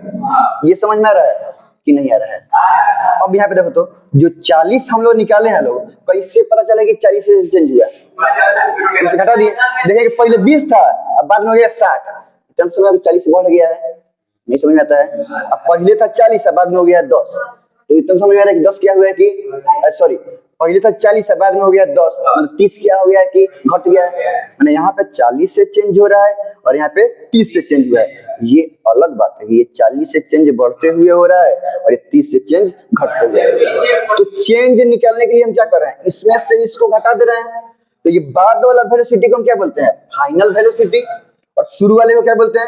Speaker 1: ये समझ में आ रहा है कि नहीं आ रहा है। अब यहाँ पे देखो तो जो 40 हम लोग निकाले हैं लोग, कैसे पता चला कि 40 से चेंज हुआ, घटा दिए, देखिए पहले 20 था अब बाद में हो गया 60, इतना समय 40 से बढ़ गया है, नहीं समझ में आता है। अब पहले था 40 अब बाद में हो गया 10, तो इतना समझ में आ रहा है कि 10 क्या हुआ है कि सॉरी पहले था 40 बाद में हो गया 10, मतलब 30 क्या हो गया है कि घट गया है, मैंने यहाँ पे 40 से चेंज हो रहा है और यहाँ पे 30 से चेंज हुआ है। ये अलग बात है, ये 40 से चेंज बढ़ते हुए हो रहा है और ये 30 से चेंज घटते हुए। तो चेंज निकालने के लिए हम क्या कर रहे हैं, इसमें से इसको घटा दे रहे हैं, तो ये बाद वाला वेलोसिटी को हम क्या बोलते हैं, फाइनल वेलोसिटी, और शुरू वाले को क्या बोलते हैं।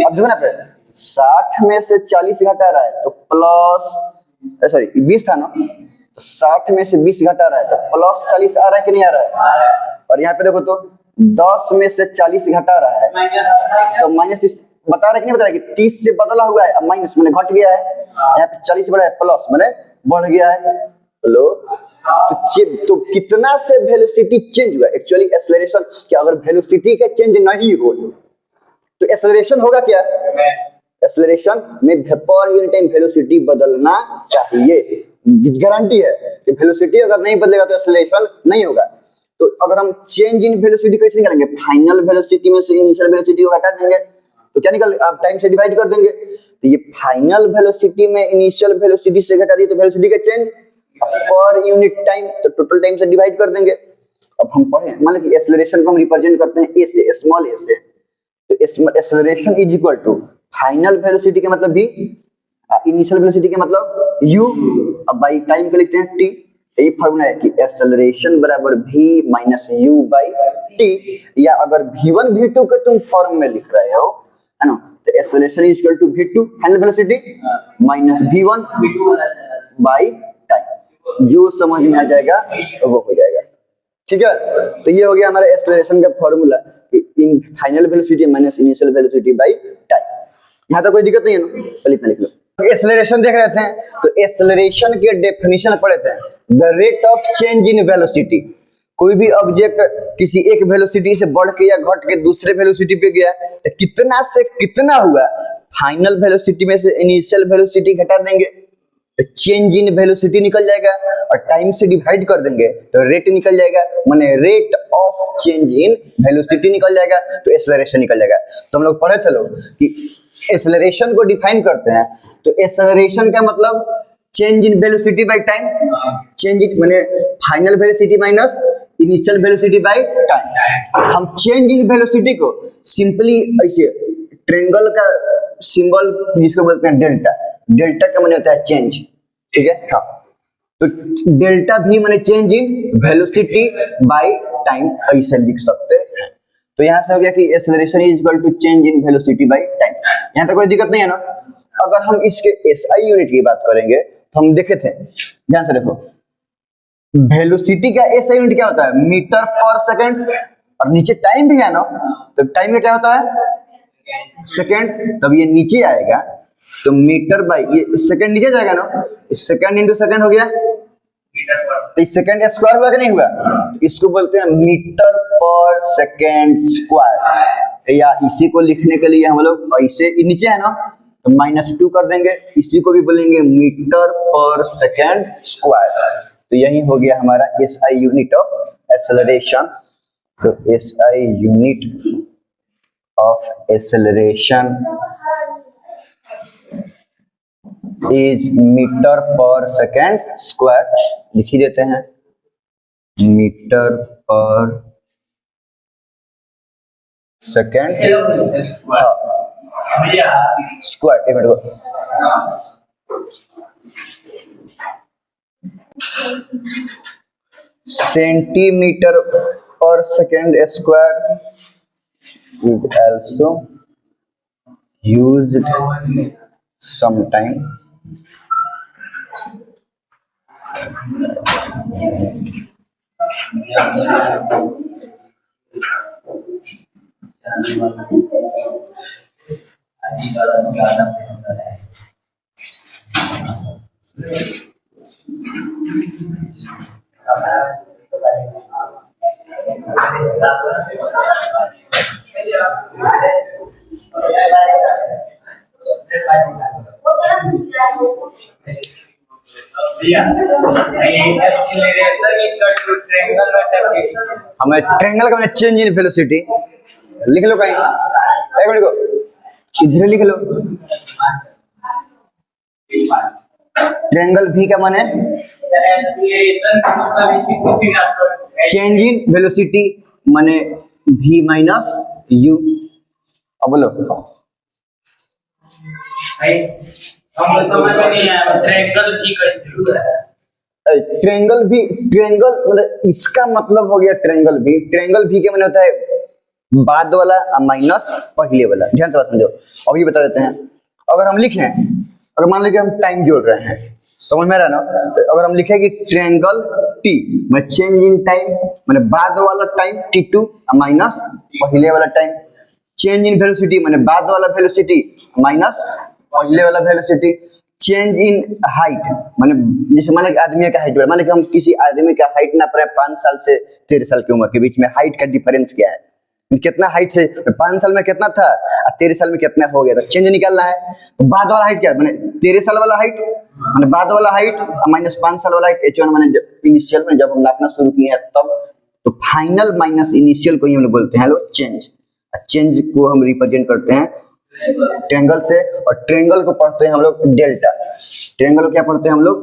Speaker 1: अब देखो ना पे 60 में से 40 घटा रहा है तो प्लस सॉरी 20 था ना, 60 में से 20 घटा रहा है तो प्लस 40 आ रहा है कि नहीं आ रहा है। और यहाँ पे देखो तो 10 में से 40 घटा रहा है तो माइनस 30 बता रहा है कि नहीं बता रहा है कि 30 से बदला हुआ है, अब माइनस मैंने घट गया है, यहाँ पे 40 बढ़ा है प्लस मैंने बढ़ गया है। हेलो तो कितना से वेलोसिटी चेंज हुआ, एक्चुअली एक्सेलरेशन, कि अगर वेलोसिटी का चेंज नहीं हो तो एक्सेलरेशन होगा क्या, एक्सेलरेशन में पर यूनिट टाइम वेलोसिटी बदलना चाहिए, गारंटी है कि वेलोसिटी अगर नहीं बदलेगा तो एक्सेलरेशन नहीं होगा। तो अगर हम चेंज इन वेलोसिटी कैसे निकालेंगे, फाइनल वेलोसिटी में से इनिशियल वेलोसिटी को घटा देंगे तो क्या निकल, आप टाइम से डिवाइड कर देंगे, तो ये फाइनल वेलोसिटी में इनिशियल वेलोसिटी से घटा दिए तो वेलोसिटी का चेंज पर यूनिट टाइम, तो टोटल टाइम से डिवाइड कर देंगे। अब हम पढ़े मान लो कि एक्सेलरेशन को हम रिप्रेजेंट करते हैं ए से, स्मॉल ए से, तो acceleration is equal to final velocity के मतलब v, इनिशियल वेलोसिटी के मतलब u, अब बाई टाइम को लिखते हैं t। यही फॉर्मूला है कि एक्सेलरेशन बराबर v minus u by t, या अगर v1 v2 को तुम फॉर्म में लिख रहे हो है ना, तो acceleration is equal to v2 final velocity minus v1 by time, जो समझ में आ जाएगा वो हो जाएगा। ठीक है, तो ये हो गया हमारा एक्सेलरेशन का formula, in final velocity minus initial velocity by time. यहाँ तो कोई दिक्कत नहीं है ना, चलिए इतना लिख लो। एक्सेलरेशन देख रहे थे, तो एक्सेलरेशन के डेफिनेशन पढ़े थे, the rate of change in velocity. कोई भी ऑब्जेक्ट किसी एक वेलोसिटी से बढ़ के या घट के दूसरे वेलोसिटी पे गया तो कितना से कितना हुआ, फाइनल वेलोसिटी में से इनिशियल वेलोसिटी घटा देंगे तो चेंज इन वेलोसिटी निकल जाएगा, और टाइम से डिवाइड कर देंगे तो रेट निकल जाएगा, माने rate of change in velocity निकल जाएगा, तो एक्सेलरेशन निकल जाएगा। तो हम लोग पढ़े थे लोग कि एक्सेलरेशन को डिफाइन करते हैं, तो एक्सेलरेशन का मतलब change in velocity by time, change in माने final velocity minus initial velocity by time. हम चेंज इन वेलोसिटी को सिंपली ऐसे ट्रायंगल का सिंबल जिसको बोलते हैं डेल्टा, डेल्टा का माने होता है चेंज, ठीक है। हाँ, तो डेल्टा भी माने change in velocity by time ऐसे लिख सकते हैं। तो यहाँ से हो गया कि acceleration is equal to change in velocity by time. यहाँ तक कोई दिक्कत नहीं है ना। अगर हम इसके एसआई यूनिट की बात करेंगे तो हम देखे थे, ध्यान से देखो, वेलोसिटी का एसआई यूनिट क्या होता है, मीटर पर सेकंड, और नीचे टाइम भी है ना, तो टाइम का क्या होता है, सेकंड। तब ये नीचे आएगा तो मीटर बाई ये सेकंड नीचे जाएगा ना, सेकंड इंटू सेकंड हो गया, तो इस सेकंड स्क्वायर हुआ कि नहीं हुआ, इसको बोलते हैं मीटर पर सेकंड स्क्वायर। या इसी को लिखने के लिए हम लोग ऐसे नीचे है ना तो -2 कर देंगे, इसी को भी बोलेंगे मीटर पर सेकंड स्क्वायर। तो यही हो गया हमारा एसआई यूनिट ऑफ एक्सेलरेशन। तो SI unit of acceleration is metre per second square, लिख ही देते हैं, मीटर पर सेकंड स्क्वायर। एक मिनट को, centimetre per second square is also used sometime हमें ट्रेंगल का चेंज इन वेलोसिटी लिख लो कहीं, एक मिनट को इधर लिख लो, ट्रेंगल भी का माने चेंज इन वेलोसिटी माने v माइनस u। अब बोलो
Speaker 2: हमको समझ में नहीं आया ट्रायंगल भी कैसे हुआ है।
Speaker 1: ट्रायंगल भी, ट्रायंगल मतलब इसका मतलब हो गया ट्रायंगल भी, ट्रायंगल भी क्या माने होता है बाद वाला माइनस पहले वाला। ध्यान से बात समझो, अब ये बता देते हैं, अगर हम लिखें, अगर मान लीजिए हम टाइम जोड़ रहे हैं, समझ में आ रहा है ना, तो अगर हम लिखें कि ट्रायंगल टी में चेंज इन टाइम माने बाद वाला टाइम t2 माइनस पहले वाला टाइम, चेंज इन वेलोसिटी माने बाद वाला वेलोसिटी माइनस पहले वाला वेलोसिटी, चेंज इन हाइट माने जैसे मान लीजिए आदमी का हाइट, मान लीजिए हम किसी आदमी का हाइट ना पाए 5 साल से 13 साल की उम्र के बीच में हाइट का डिफरेंस क्या है, कितना हाइट से 5 साल में कितना था और 13 साल में कितना हो गया, तो चेंज निकालना है। तो बाद वाला हाइट क्या माने 13 साल वाला हाइट माने बाद वाला हाइट माइनस 5 साल वाला हाइट, h1 माने इनिशियल में जब हम नापना शुरू किए हैं तब, तो फाइनल माइनस इनिशियल को ही हम लोग बोलते हैं लोग चेंज। चेंज को हम रिप्रेजेंट करते हैं ट्रायंगल से, और ट्रायंगल को पढ़ते हैं हम लोग डेल्टा। ट्रायंगल को क्या पढ़ते हैं हम लोग,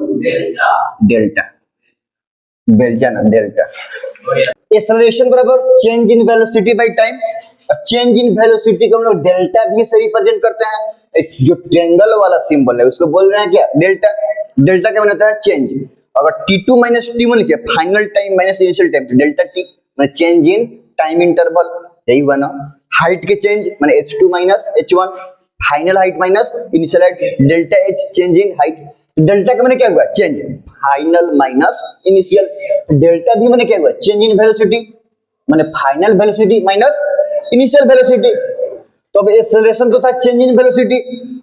Speaker 1: डेल्टा, बेल्जा ना डेल्टा। एक्सेलरेशन बराबर change in velocity by time, और चेंज इन वेलोसिटी को हम लोग डेल्टा भी से रिप्रेजेंट करते हैं। जो ट्रायंगल वाला सिंबल है उसको बोल रहे हैं क्या, डेल्टा। डेल्टा क्या होता है, चेंज। अगर t2 माइनस t1 लिखे final time minus initial time, तो डेल्टा t माने चेंज इन टाइम इंटरवल, यही हुआ ना। हाइट के चेंज माने h2 minus h1, final height minus initial height, delta h change in height. Delta का माने क्या हुआ, change final minus initial. Delta भी माने क्या हुआ, चेंज इन वेलोसिटी माने final velocity minus initial velocity. तो अब एक्सेलरेशन तो था चेंज इन वेलोसिटी,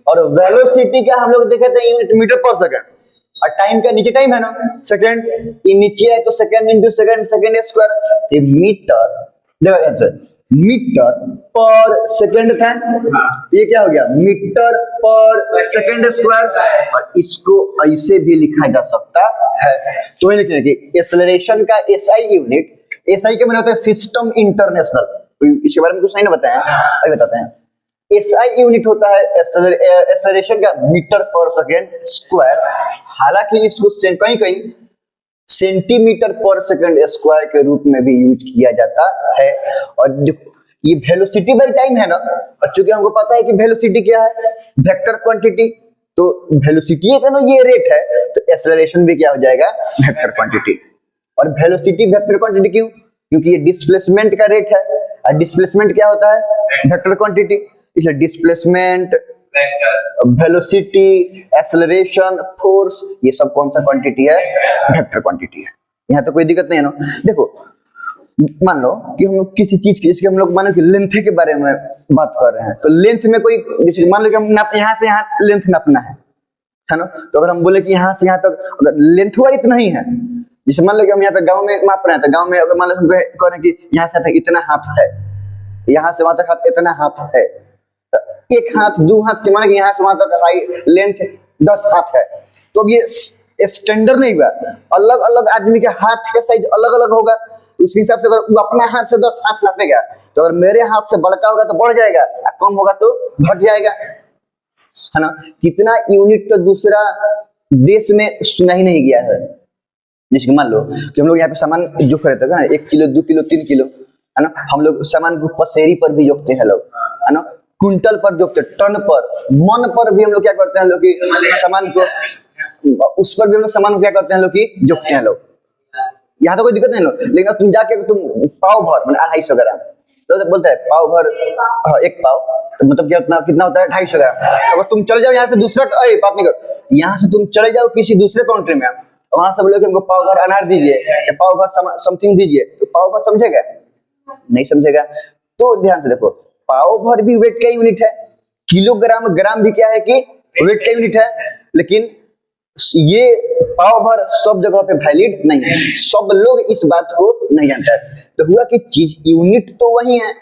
Speaker 1: और वेलोसिटी का हम लोग देखे थे यूनिट मीटर पर सेकंड, और टाइम का नीचे टाइम है ना सेकंड, ये नीचे है तो second into second, second square. ये मीटर, देखो आंसर मीटर पर सेकंड था, ये क्या हो गया मीटर पर सेकंड स्क्वायर, और इसको ऐसे भी लिखा जा सकता है। तो ये लिखने की एक्सेलरेशन का एसआई यूनिट, एसआई का मतलब होता है सिस्टम इंटरनेशनल, इसके बारे में कुछ नहीं बताया, अभी बताते हैं। एसआई यूनिट होता है एक्सेलरेशन का मीटर पर सेकंड स्क्वायर, हालांकि इसको कहीं कहीं सेंटीमीटर पर सेकंड स्क्वायर के रूप में भी यूज किया जाता है। और ये वेलोसिटी बाय टाइम है ना, और चूंकि हमको पता है कि वेलोसिटी क्या है, वेक्टर क्वांटिटी, तो वेलोसिटी का ना ये रेट है, तो एक्सेलरेशन भी क्या हो जाएगा, वेक्टर क्वांटिटी। और वेलोसिटी वेक्टर क्वांटिटी क्यों, क्योंकि ये डिस्प्लेसमेंट का रेट है, और डिस्प्लेसमेंट क्या होता है, वेक्टर क्वांटिटी, इसलिए डिस्प्लेसमेंट वेलोसिटी, एक्सेलरेशन, फोर्स, ये सब कौन सा क्वांटिटी है? वेक्टर क्वांटिटी है। यहाँ तो कोई दिक्कत नहीं है ना। देखो मान लो कि हम लोग किसी चीज की, जैसे हम लोग मानो कि लेंथ के बारे में बात कर रहे हैं, तो लेंथ में कोई, जैसे मान लो कि हम यहाँ से यहाँ लेंथ नापना है ना, तो अगर हम बोले कि यहाँ से यहाँ तक अगर लेंथ हुआ इतना ही है, जैसे मान लो कि हम यहाँ पे गांव में माप रहे हैं, तो गांव में अगर मान लो हम कह रहे हैं कि यहाँ से तक इतना हाथ है, यहाँ से वहां तक हाथ इतना हाथ है, तो एक हाथ दो हाथ के माने कि यहाँ से वहां तक हाई लेंथ 10 हाथ है, तो अब ये स्टैंडर्ड नहीं हुआ, अलग अलग आदमी के हाथ का साइज अलग अलग होगा, तो उस हिसाब से अगर वो अपने हाथ से 10 हाथ नापेगा, तो अगर मेरे हाथ से बड़का होगा तो बढ़ जाएगा, कम होगा तो घट जाएगा, है ना। कितना यूनिट तो दूसरा देश में सुना ही नहीं गया है। जैसे मान लो कि हम लोग यहाँ पे सामान जोख रहे थे ना, 1 किलो 2 किलो 3 किलो, है ना, हम लोग सामान को पसेरी पर भी जोखते हैं लोग, है ना, क्विंटल पर जोखते, टन पर, मन पर भी हम लोग क्या करते हैं लोग कि सामान को, उस पर भी हम लोग सामान को क्या करते हैं लोग कि जोखते हैं लोग। यहाँ तो कोई दिक्कत नहीं लोग, लेकिन तुम जाके तुम पाव भर मतलब 250 ग्राम, तो बोलते हैं पाव भर, एक पाव तो मतलब कितना होता है 250 ग्राम। अगर तुम चले जाओ यहाँ से दूसरा, बात नहीं करो, यहाँ से तुम चले जाओ किसी दूसरे कंट्री में, वहां से बोलोगे हमको पाव भर अनार दीजिए या पाव भर समथिंग दीजिए, तो पाव भर समझेगा? नहीं समझेगा। तो ध्यान से देखो, पाव भर भी वेट का यूनिट है, किलोग्राम ग्राम भी क्या है कि वेट का यूनिट है, लेकिन ये पाव भर सब जगह पे वैलिड नहीं है, सब लोग इस बात को नहीं जानते हैं। तो हुआ कि चीज यूनिट तो वही है,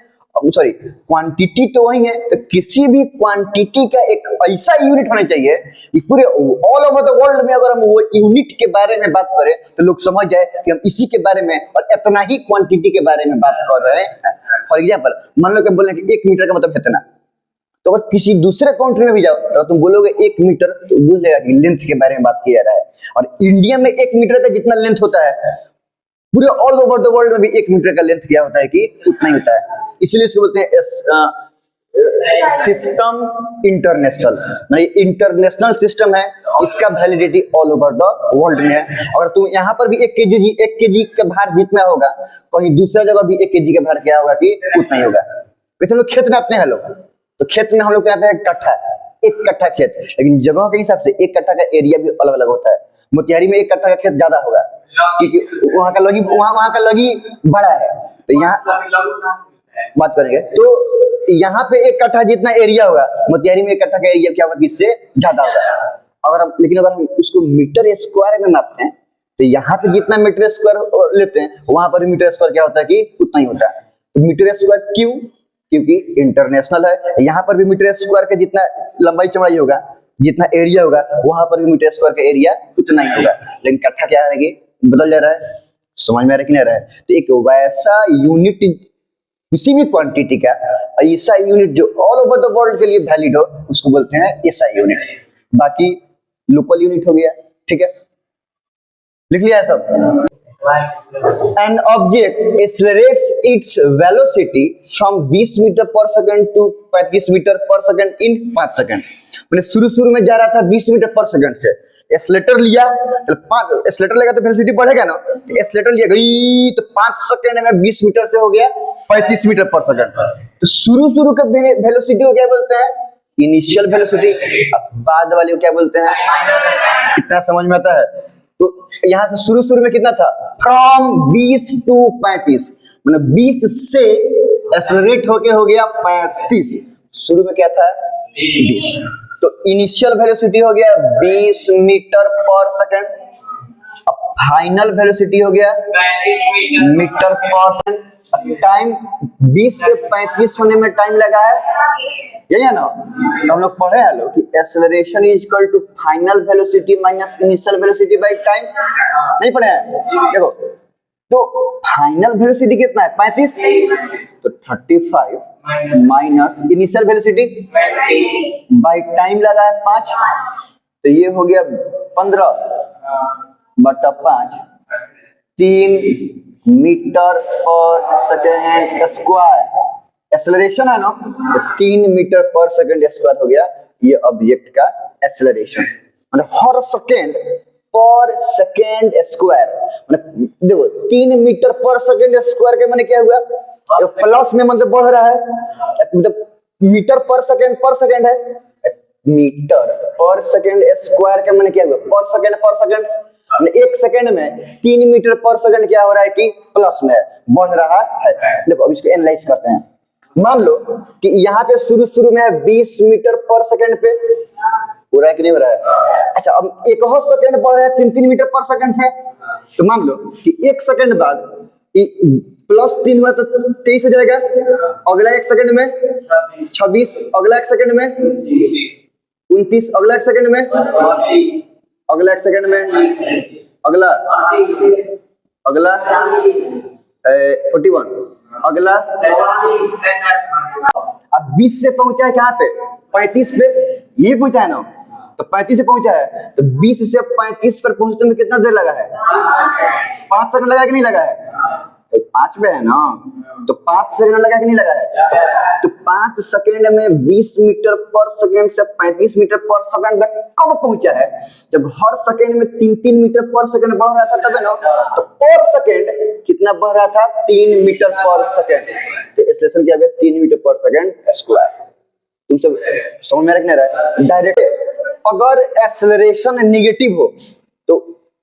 Speaker 1: सॉरी क्वांटिटी तो वही है, तो किसी भी क्वांटिटी का एक ऐसा यूनिट होना चाहिए कि पूरे ऑल ओवर द वर्ल्ड में अगर हम वो यूनिट के बारे में बात करें तो लोग समझ जाए कि हम इसी के बारे में और इतना ही क्वांटिटी के बारे में बात कर रहे हैं। फॉर एग्जाम्पल मान लो कि बोले कि 1 मीटर का मतलब कितना, तो अगर किसी दूसरे कंट्री में भी जाओ तो तुम बोलोगे 1 मीटर, तो बुझ जाएगा कि लेंथ के बारे में बात किया जा रहा है। और इंडिया में 1 मीटर का जितना लेंथ होता है, पूरे ऑल ओवर द वर्ल्ड में भी 1 मीटर का लेंथ क्या होता है कि उतना ही होता है। इसलिए इसको बोलते हैं सिस्टम इंटरनेशनल, मतलब इंटरनेशनल सिस्टम है, इसका validity all over the world में है। अगर तुम यहाँ पर भी 1 केजी का भार जितना होगा, कहीं दूसरा जगह भी 1 केजी का भार क्या होगा कि उतना ही होगा। वैसे हम लोग खेत नापते हैं लोग, तो खेत में हम लोग यहाँ पे 1 कट्ठा, 1 कट्ठा खेत, लेकिन जगह के हिसाब से 1 कट्ठा का एरिया भी अलग अलग होता है। मोतिहारी में 1 कट्ठा का खेत ज्यादा होगा क्योंकि वहाँ का लगी बड़ा है, तो यहाँ बात करेंगे तो यहाँ पे 1 कट्ठा जितना एरिया होगा, मोतिहारी में 1 कट्ठा का एरिया क्या होगा, इससे ज्यादा होगा। लेकिन अगर हम उसको मीटर स्क्वायर में मापते हैं, तो यहाँ पे जितना मीटर स्क्वायर लेते हैं, वहां पर मीटर स्क्वायर क्या होता है कि उतना ही होता है। तो मीटर स्क्वायर क्यों? क्योंकि इंटरनेशनल है। यहाँ पर भी मीटर स्क्वायर का जितना लंबाई चौड़ाई होगा, जितना एरिया होगा, वहां पर भी मीटर स्क्वायर का एरिया उतना ही होगा, लेकिन कट्ठा क्या है कि बदल जा रहा है। समझ में आ रहा है कि नहीं आ रहा है? तो एक वैसा यूनिट, किसी भी क्वांटिटी का ऐसा यूनिट जो ऑल ओवर द वर्ल्ड के लिए वैलिड हो, उसको बोलते हैं ऐसा यूनिट। बाकी लोकल यूनिट हो गया, ठीक है, लिख लिया है सब। An object accelerates its velocity from 20 metre per second to 35 metre per second in 5 second. मैंने शुरू में जा रहा था 20 मीटर पर सेकंड से, एक्सेलेरेटर लिया तो 5 एक्सेलेरेटर लेगा तो वेलोसिटी बढ़ेगा ना, तो एक्सेलेरेटर लिया गई तो 5 सेकंड में 20 मीटर से हो गया 35 मीटर पर सेकंड। तो शुरू का वेलोसिटी को क्या बोलते हैं? Initial velocity. बाद वाले को क्या बोलते हैं? इतना समझ में आता है? तो यहां से शुरू में कितना था? फ्रॉम 20 to 35, मतलब 20 से एक्सेलरेट होके हो गया 35। शुरू में क्या था? 20। तो इनिशियल वेलोसिटी हो गया 20 मीटर पर सेकंड, अब फाइनल वेलोसिटी हो गया
Speaker 2: 35
Speaker 1: मीटर पर सेकंड। टाइम 20 से 35 होने में टाइम लगा है, यही है ना? तो हम लोग पढ़े हैं लोग कि acceleration is equal to final velocity minus initial velocity by time, नहीं पढ़े हैं? देखो, तो फाइनल वेलोसिटी कितना है? 35, तो 35 minus initial velocity by time लगा है 5, तो ये हो गया 15/5, 3 metre per second square. Acceleration है ना, तो 3 मीटर पर सेकेंड स्क्वायर हो गया ये ऑब्जेक्ट का एक्सेलरेशन, मतलब हर सेकेंड पर सेकेंड स्क्वायर। मतलब देखो 3 मीटर पर सेकेंड स्क्वायर के माने क्या हुआ? प्लस में मतलब बढ़ रहा है, मतलब मीटर पर सेकेंड है, मीटर पर सेकेंड स्क्वायर का मैंने क्या हुआ, पर सेकेंड एक सेकेंड में 3 मीटर पर सेकेंड क्या हो रहा है कि प्लस में है, बढ़ रहा है। देखो अब इसको एनालाइज करते हैं। मान लो कि यहाँ पे शुरू में है 20 मीटर पर सेकेंड पे, हो रहा है कि नहीं हो रहा है? अच्छा अब एक और सेकेंड बढ़ रहा है 3 मीटर पर सेकेंड से, तो मान लो कि एक सेकेंड बाद प्लस 3 हुआ तो 23 हो जाएगा, अगला एक सेकंड में 26, अगला एक सेकंड में 29, अगला एक सेकंड में अगला एक सेकंड में अगला 41, अगला अब 20 से पहुंचा है कहाँ पे, 35 पे, ये पहुंचा है ना, तो 35 से पहुंचा है, तो 20 से 35 पर पहुंचने में कितना देर लगा है, 5 सेकंड लगा कि नहीं लगा है, 5 पे है ना, तो 5 सेकंड लगा कि नहीं लगा है, तो 5 सेकंड में 20 मीटर पर सेकंड से 35 मीटर पर सेकंड में कब पहुंचा है, जब हर सेकंड में 3 मीटर पर सेकंड बढ़ रहा था तब है ना, तो पर सेकंड कितना बढ़ रहा था, 3 मीटर पर सेकंड, तो एक्सेलरेशन क्या हो गया 3 मीटर पर सेकंड स्क्वायर। तुम सब समझ में रखना है डायरेक्ट। अगर एक्सेलरेशन निगेटिव हो तो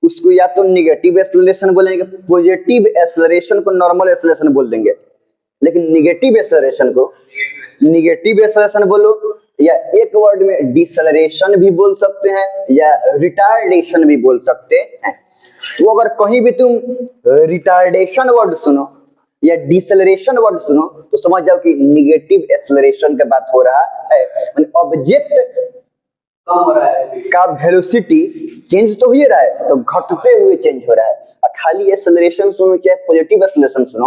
Speaker 1: उसको या तो निगेटिव एक्सेलरेशन बोलेंगे, पॉजिटिव एक्सेलरेशन को नॉर्मल एक्सेलरेशन बोल देंगे, लेकिन निगेटिव एक्सेलरेशन को निगेटिव एक्सेलरेशन बोलो, या एक वर्ड में डिसेलरेशन भी बोल सकते हैं या रिटार्डेशन भी बोल सकते हैं। तो अगर कहीं भी तुम रिटार्डेशन वर्ड सुनो या डिसेलरेशन वर्ड सुनो तो समझ जाओ कि निगेटिव एक्सेलरेशन की बात हो रहा है, ऑब्जेक्ट का वेलोसिटी चेंज तो हो रहा है, तो घटते हुए चेंज हो रहा है। और खाली एक्सेलरेशन सुनो चाहे पॉजिटिव एक्सेलरेशन सुनो,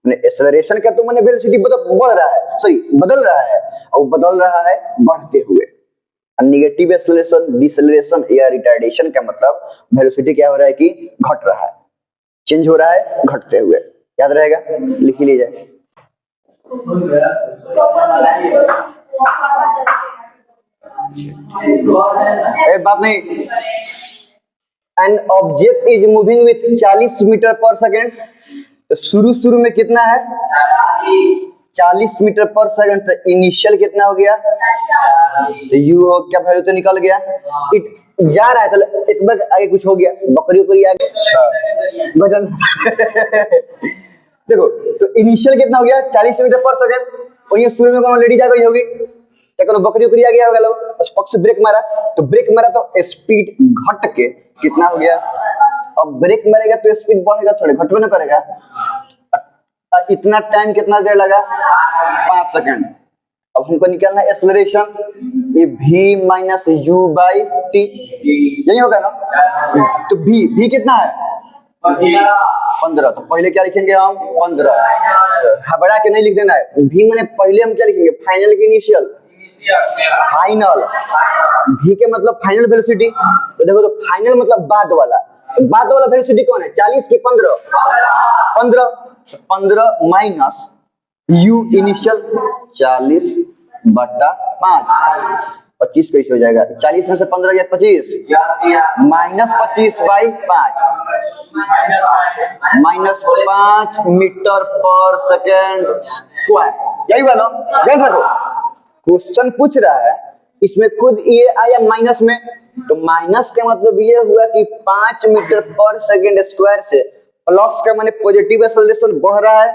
Speaker 1: मैंने एक्सेलरेशन का तो मैंने वेलोसिटी बढ़ रहा है, सॉरी बदल रहा है, और बदल रहा है बढ़ते हुए। और निगेटिव एक्सेलरेशन, डिसेलरेशन या रिटार्डेशन का मतलब वेलोसिटी क्या हो रहा है कि घट रहा है, चेंज हो रहा है घटते हुए। याद रहेगा, लिख लीजिए। बात नहीं, an object is moving with 40 metre per second, तो शुरू में कितना है 40 मीटर पर सेकेंड, तो इनिशियल कितना हो गया, तो यू क्या वैल्यू तो निकल गया, इट जा रहा है, तो एक बार आगे कुछ हो गया, बकरी आगे बदल देखो, तो इनिशियल कितना हो गया 40 मीटर पर सेकेंड, और ये शुरू में कौन लेडी जा गई होगी, बकरी आ गया होगा, लोग बस पक्ष से ब्रेक मारा, तो ब्रेक मारा तो स्पीड घट के कितना हो गया, अब ब्रेक मारेगा तो स्पीड बढ़ेगा, थोड़े घटवे ना करेगा। इतना टाइम कितना देर लगा 5 सेकंड। अब हमको निकालना है एक्सेलरेशन, ये v minus you by T, यही होगा ना, तो v कितना है 15, तो पहले क्या लिखेंगे हम 15, घबरा के नहीं लिख देना है, v मैंने पहले हम क्या लिखेंगे फाइनल की इनिशियल, फाइनल v के मतलब फाइनल वेलोसिटी, तो देखो तो फाइनल मतलब बाद वाला, तो बाद वाला वेलोसिटी कौन है 40 की 15 माइनस u इनिशियल 40 बटा 5, 25 कैसे हो जाएगा, 40 में से 15 गया 25, minus 25 by 5, minus 5 metre per second square, यही बोलो। देख रखो क्वेश्चन पूछ रहा है, इसमें खुद ये आया माइनस में, तो माइनस का मतलब ये हुआ कि 5 मीटर पर सेकेंड स्क्वायर से प्लस का माने पॉजिटिव एक्सेलरेशन बढ़ रहा है,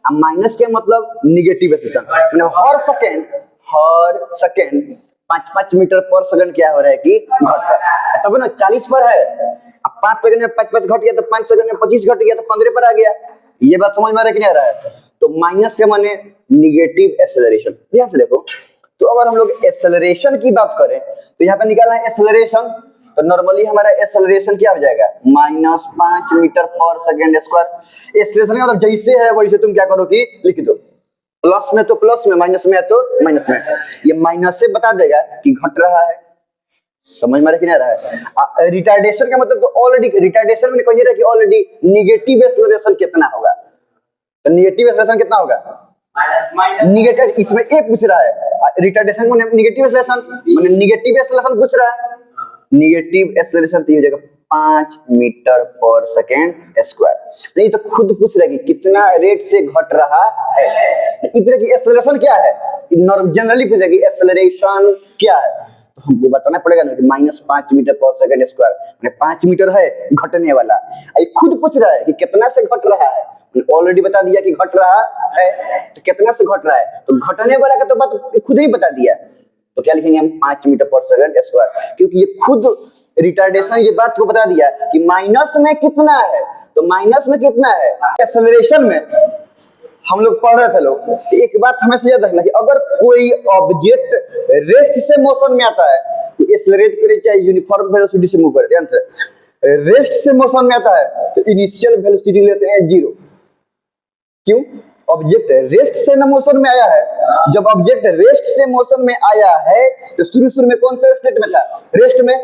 Speaker 1: और माइनस के मतलब निगेटिव एक्सेलरेशन, माने हर सेकेंड 5 मीटर पर सेकंड क्या हो रहा है कि घट रहा है। तब ना 40 पर है, अब 5 सेकंड में 5 घट गया, तो 5 सेकंड में 25 घट गया, तो 15 पर आ गया। ये बात समझ में आ रहा है कि नहीं आ रहा है? तो माइनस के माने निगेटिव एक्सेलरेशन। ध्यान से देखो, तो अगर हम लोग एक्सेलरेशन की बात करें तो यहाँ पे निकालना है एक्सेलरेशन, तो नॉर्मली हमारा एक्सेलरेशन क्या हो जाएगा -5 metre per second square. Acceleration मतलब जैसे है वैसे तुम क्या करो कि लिख दो, प्लस में तो प्लस में, माइनस में है तो माइनस में, ये माइनस से बता देगा कि घट रहा है। समझ में नहीं आ रहा है? रिटार्डेशन का मतलब तो ऑलरेडी रिटार्डेशन में कहिए कि ऑलरेडी निगेटिव एक्सेलरेशन कितना होगा, तो निगेटिव एक्सेलरेशन कितना होगा निगेटिव, इसमें एक पूछ रहा है रिटार्डेशन में निगेटिव एक्सेलरेशन, माने निगेटिव एक्सेलरेशन पूछ रहा है, निगेटिव एक्सेलरेशन तो हो जाएगा 5 मीटर पर सेकेंड स्क्वायर। नहीं तो खुद पूछ रहा है कि कितना रेट से घट रहा है। इस तरह की एक्सेलरेशन क्या है, जनरली पूछ रहा है कि एक्सेलरेशन क्या है, तो हमको बताना पड़ेगा ना कि -5 मीटर/सेकंड स्क्वायर, 5 मीटर है घटने वाला। ये खुद पूछ रहा है कि कितना से घट रहा है, ऑलरेडी बता दिया कि घट रहा है, तो कितना से घट रहा है, तो घटने वाला का तो बात खुद ही बता दिया। तो क्या लिखेंगे हम 5 मीटर/सेकंड स्क्वायर, क्योंकि ये खुद रिटार्डेशन ये बात को बता दिया कि माइनस में कितना है, तो माइनस में कितना है। एक्सेलरेशन में हम लोग पढ़ रहे थे लोग, तो एक बात हमेशा याद रखना कि अगर कोई ऑब्जेक्ट रेस्ट से मोशन में आता है तो एक्सेलरेट करे चाहे यूनिफॉर्म वेलोसिटी से मूव करे, ध्यान से, रेस्ट से मोशन में आता है तो इनिशियल वेलोसिटी लेते हैं 0। क्यों? ऑब्जेक्ट रेस्ट से न मोशन में आया है। जब ऑब्जेक्ट रेस्ट से मोशन में आया है तो शुरू में कौन सा स्टेट में था, रेस्ट में।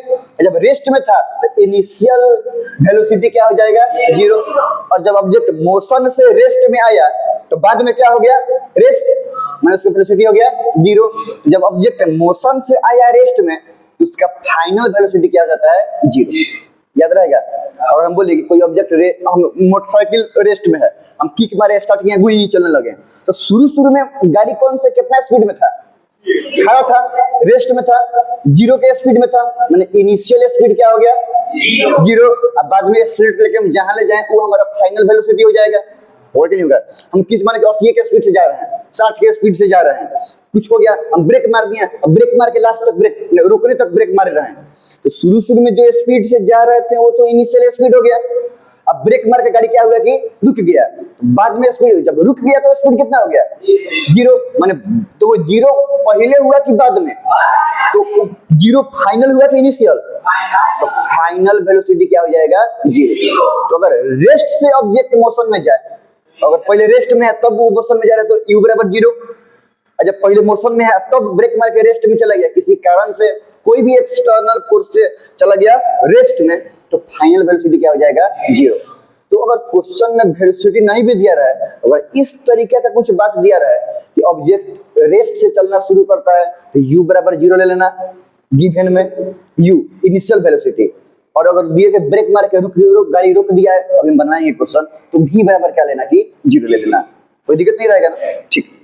Speaker 1: जब रेस्ट में था तो इनिशियल वेलोसिटी क्या हो जाएगा, 0। और जब ऑब्जेक्ट मोशन से रेस्ट में आया तो बाद में क्या हो गया, रेस्ट माने उसकी वेलोसिटी हो गया 0। तो जब ऑब्जेक्ट मोशन से आया रेस्ट में तो उसका फाइनल वेलोसिटी क्या हो जाता है, 0। याद रहेगा। और हम बोले कि कोई ऑब्जेक्ट हम मोटरसाइकिल रेस्ट में है, हम किक मारे स्टार्ट किए, गुई चलने लगे, तो शुरू में गाड़ी कौन से कितना स्पीड में था, खड़ा था, रेस्ट में था, 0 के स्पीड में था, माने इनिशियल स्पीड क्या हो गया, 0। अब बाद में स्पीड लेके हम जहां ले जाएं वो हमारा फाइनल वेलोसिटी हो जाएगा, होगा कि नहीं होगा। हम किस माने कि 80 के स्पीड से जा रहे हैं, 60 के स्पीड से जा रहे हैं, कुछ हो गया, हम ब्रेक मार दिए, अब ब्रेक मार के लास्ट तक ब्रेक रुकने तक ब्रेक मार रहे हैं, तो शुरू में जो स्पीड से जा रहे थे वो तो इनिशियल स्पीड हो गया। अब ब्रेक मार के गाड़ी क्या हुआ कि रुक गया, बाद में स्पीड, जब रुक गया तो स्पीड कितना हो गया, 0। माने तो वो 0 पहले हुआ कि बाद में, तो 0 फाइनल हुआ कि इनिशियल, तो फाइनल वेलोसिटी क्या हो जाएगा, 0। तो अगर रेस्ट से ऑब्जेक्ट मोशन में जाए, अगर पहले रेस्ट में है तब वो मोशन में जा रहा है तो u बराबर 0। जब पहले मोशन में है तब ब्रेक मार के रेस्ट में चला गया, किसी कारण से कोई भी एक्सटर्नल फोर्स से चला गया रेस्ट में, तो फाइनल वेलोसिटी क्या हो जाएगा, 0। तो अगर क्वेश्चन में वेलोसिटी नहीं भी दिया रहा है, अगर इस तरीके का कुछ बात दिया रहा है कि ऑब्जेक्ट रेस्ट से चलना शुरू करता है तो u बराबर 0 ले लेना, गिवन में u इनिशियल वेलोसिटी, और अगर दिए के ब्रेक मार के रुक गाड़ी रोक दिया है, अभी बनाएंगे क्वेश्चन, तो v बराबर क्या लेना कि 0 ले लेना, कोई दिक्कत नहीं रहेगा ना। ठीक,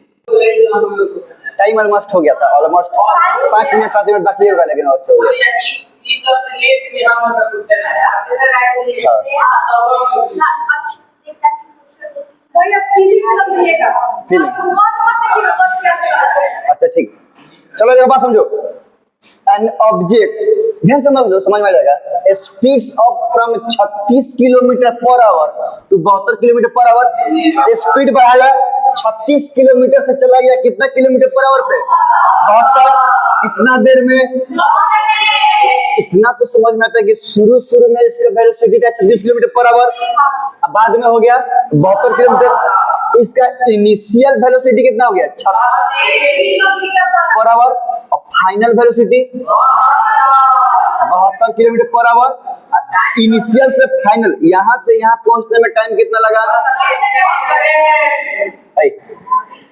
Speaker 1: टाइम ऑलमोस्ट हो गया था, ऑलमोस्ट 5 मिनट 7 मिनट बाकी होगा, लेकिन और हो गया।
Speaker 2: इस सबसे लेट में हम का क्वेश्चन है, आप इधर आए थे, भैया फीलिंग सब मिलेगा,
Speaker 1: अच्छा ठीक, चलो जरा बात समझो। एन ऑब्जेक्ट, ध्यान समझ लो, समझ में आ जाएगा, speeds off from 36 kilometre per hour to 72 kilometre per hour, speed बढ़ाया 36 किलोमीटर से चला गया कितना किलोमीटर पर आवर पे, 72, कितना देर में, इतना तो समझ में आता है कि शुरू में इसका वेलोसिटी था 36 किलोमीटर पर आवर, अब बाद में हो गया 72 किलोमीटर, तो इसका इनिशियल वेलोसिटी कितना हो गया, 36 पर आवर, और final velocity 72 kilometre per our. Initial से फाइनल, यहां से यहां पहुंचने में टाइम कितना लगा,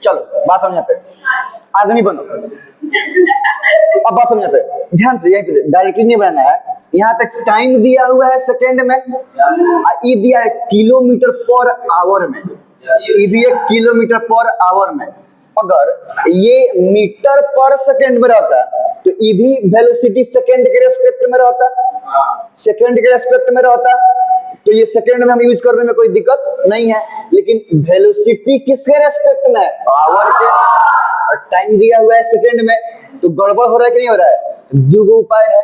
Speaker 1: चलो बात समझ पे, आदमी बनो। अब बात समझ पे, ध्यान से, यहीं पे डायरेक्टली नहीं बनाना है, यहाँ तक टाइम दिया हुआ है सेकंड में, ये दिया है किलोमीटर पर आवर में, ये भी है किलोमीटर पर आवर में। अगर ये मीटर पर सेकंड में रहता तो ये भी वेलोसिटी सेकंड के रेस्पेक्ट में रहता, सेकंड के रेस्पेक्ट में रहता, तो ये सेकंड में हम यूज करने में कोई दिक्कत नहीं है। लेकिन वेलोसिटी किसके रेस्पेक्ट में है, आवर के, और टाइम दिया हुआ है सेकंड में, तो गड़बड़ हो रहा है कि नहीं हो रहा है। दो उपाय है,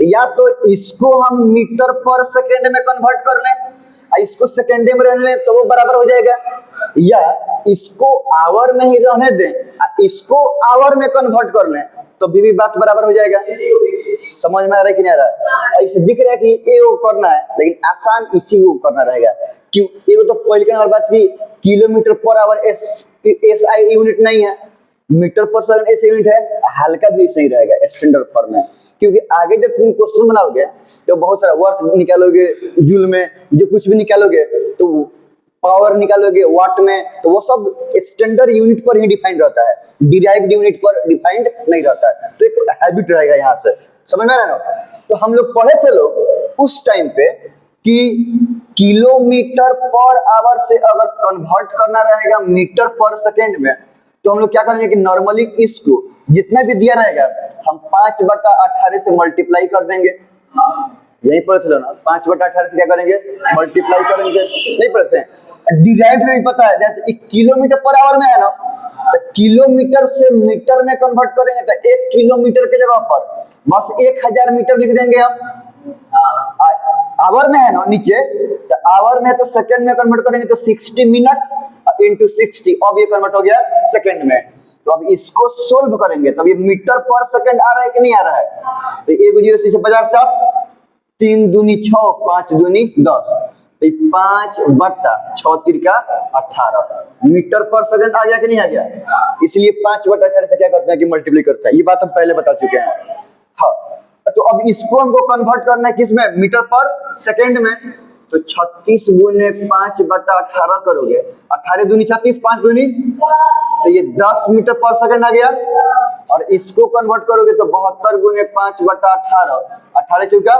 Speaker 1: या तो इसको हम मीटर पर सेकंड में कन्वर्ट कर लें, इसको सेकंड में रहने लें तो वो बराबर हो जाएगा, या इसको आवर में ही रहने दें, इसको आवर में कन्वर्ट कर लें तो भी बात बराबर हो जाएगा। समझ में आ रहा है कि नहीं आ रहा है? ऐसे दिख रहा है कि ये वो करना है, लेकिन आसान इसी को करना रहेगा। क्यों, ये तो पहले की बात की kilometre per our SI unit नहीं है, मीटर पर सेकंड ऐसे यूनिट है, हल्का भी सही रहेगा स्टैंडर्ड फॉर्म में। क्योंकि आगे जब तुम क्वेश्चन बनाओगे तो बहुत सारा वर्क निकालोगे, जूल में जो कुछ भी निकालोगे, तो पावर निकालोगे वाट में, तो वो सब स्टैंडर्ड यूनिट पर ही डिफाइंड रहता है, डिराइव्ड यूनिट पर डिफाइंड नहीं रहता है। तो एक हैबिट रहेगा यहाँ से, समझ में आ रहा है? तो हम लोग पढ़े थे लोग उस टाइम पे कि किलोमीटर पर आवर से अगर कन्वर्ट करना रहेगा मीटर पर सेकेंड में, तो हम लोग क्या करेंगे कि नॉर्मली इसको जितना भी दिया रहेगा हम 5/18 से मल्टीप्लाई कर देंगे। यही पढ़ते थे ना, 5/18 से क्या करेंगे, मल्टीप्लाई करेंगे। नहीं पढ़ते हैं, डिराइव में भी पता है, जैसे किलोमीटर पर आवर में है ना, तो किलोमीटर से मीटर में कन्वर्ट करेंगे तो 1 किलोमीटर के जगह पर बस 1000 मीटर लिख देंगे हम। आवर में है ना नीचे, तो आवर में तो सेकंड में कन्वर्ट करेंगे तो 60 मिनट इंटू 60, अब ये कन्वर्ट हो गया सेकंड में। तो अब इसको सोल्व करेंगे तब ये मीटर पर सेकंड आ रहा है कि नहीं आ रहा है, तो 1 0 से 50 साफ, 3 दूनी 6, 5 दूनी 10, तो 5/6 तिरका 18 मीटर पर सेकंड आ गया कि नहीं आ गया। इसलिए 5/18 से क्या करते हैं कि मल्टीप्लाई करते हैं, ये बात हम पहले बता चुके हैं। हाँ, तो अब इसको हमको कन्वर्ट करना है किसमें, मीटर पर सेकंड में। तो 36 गुने 5/18 करोगे, 18 दूनी 36, 5 दूनी, तो ये 10 मीटर पर सेकंड आ गया। और इसको कन्वर्ट करोगे तो 72 गुने 5/18, 18 चौका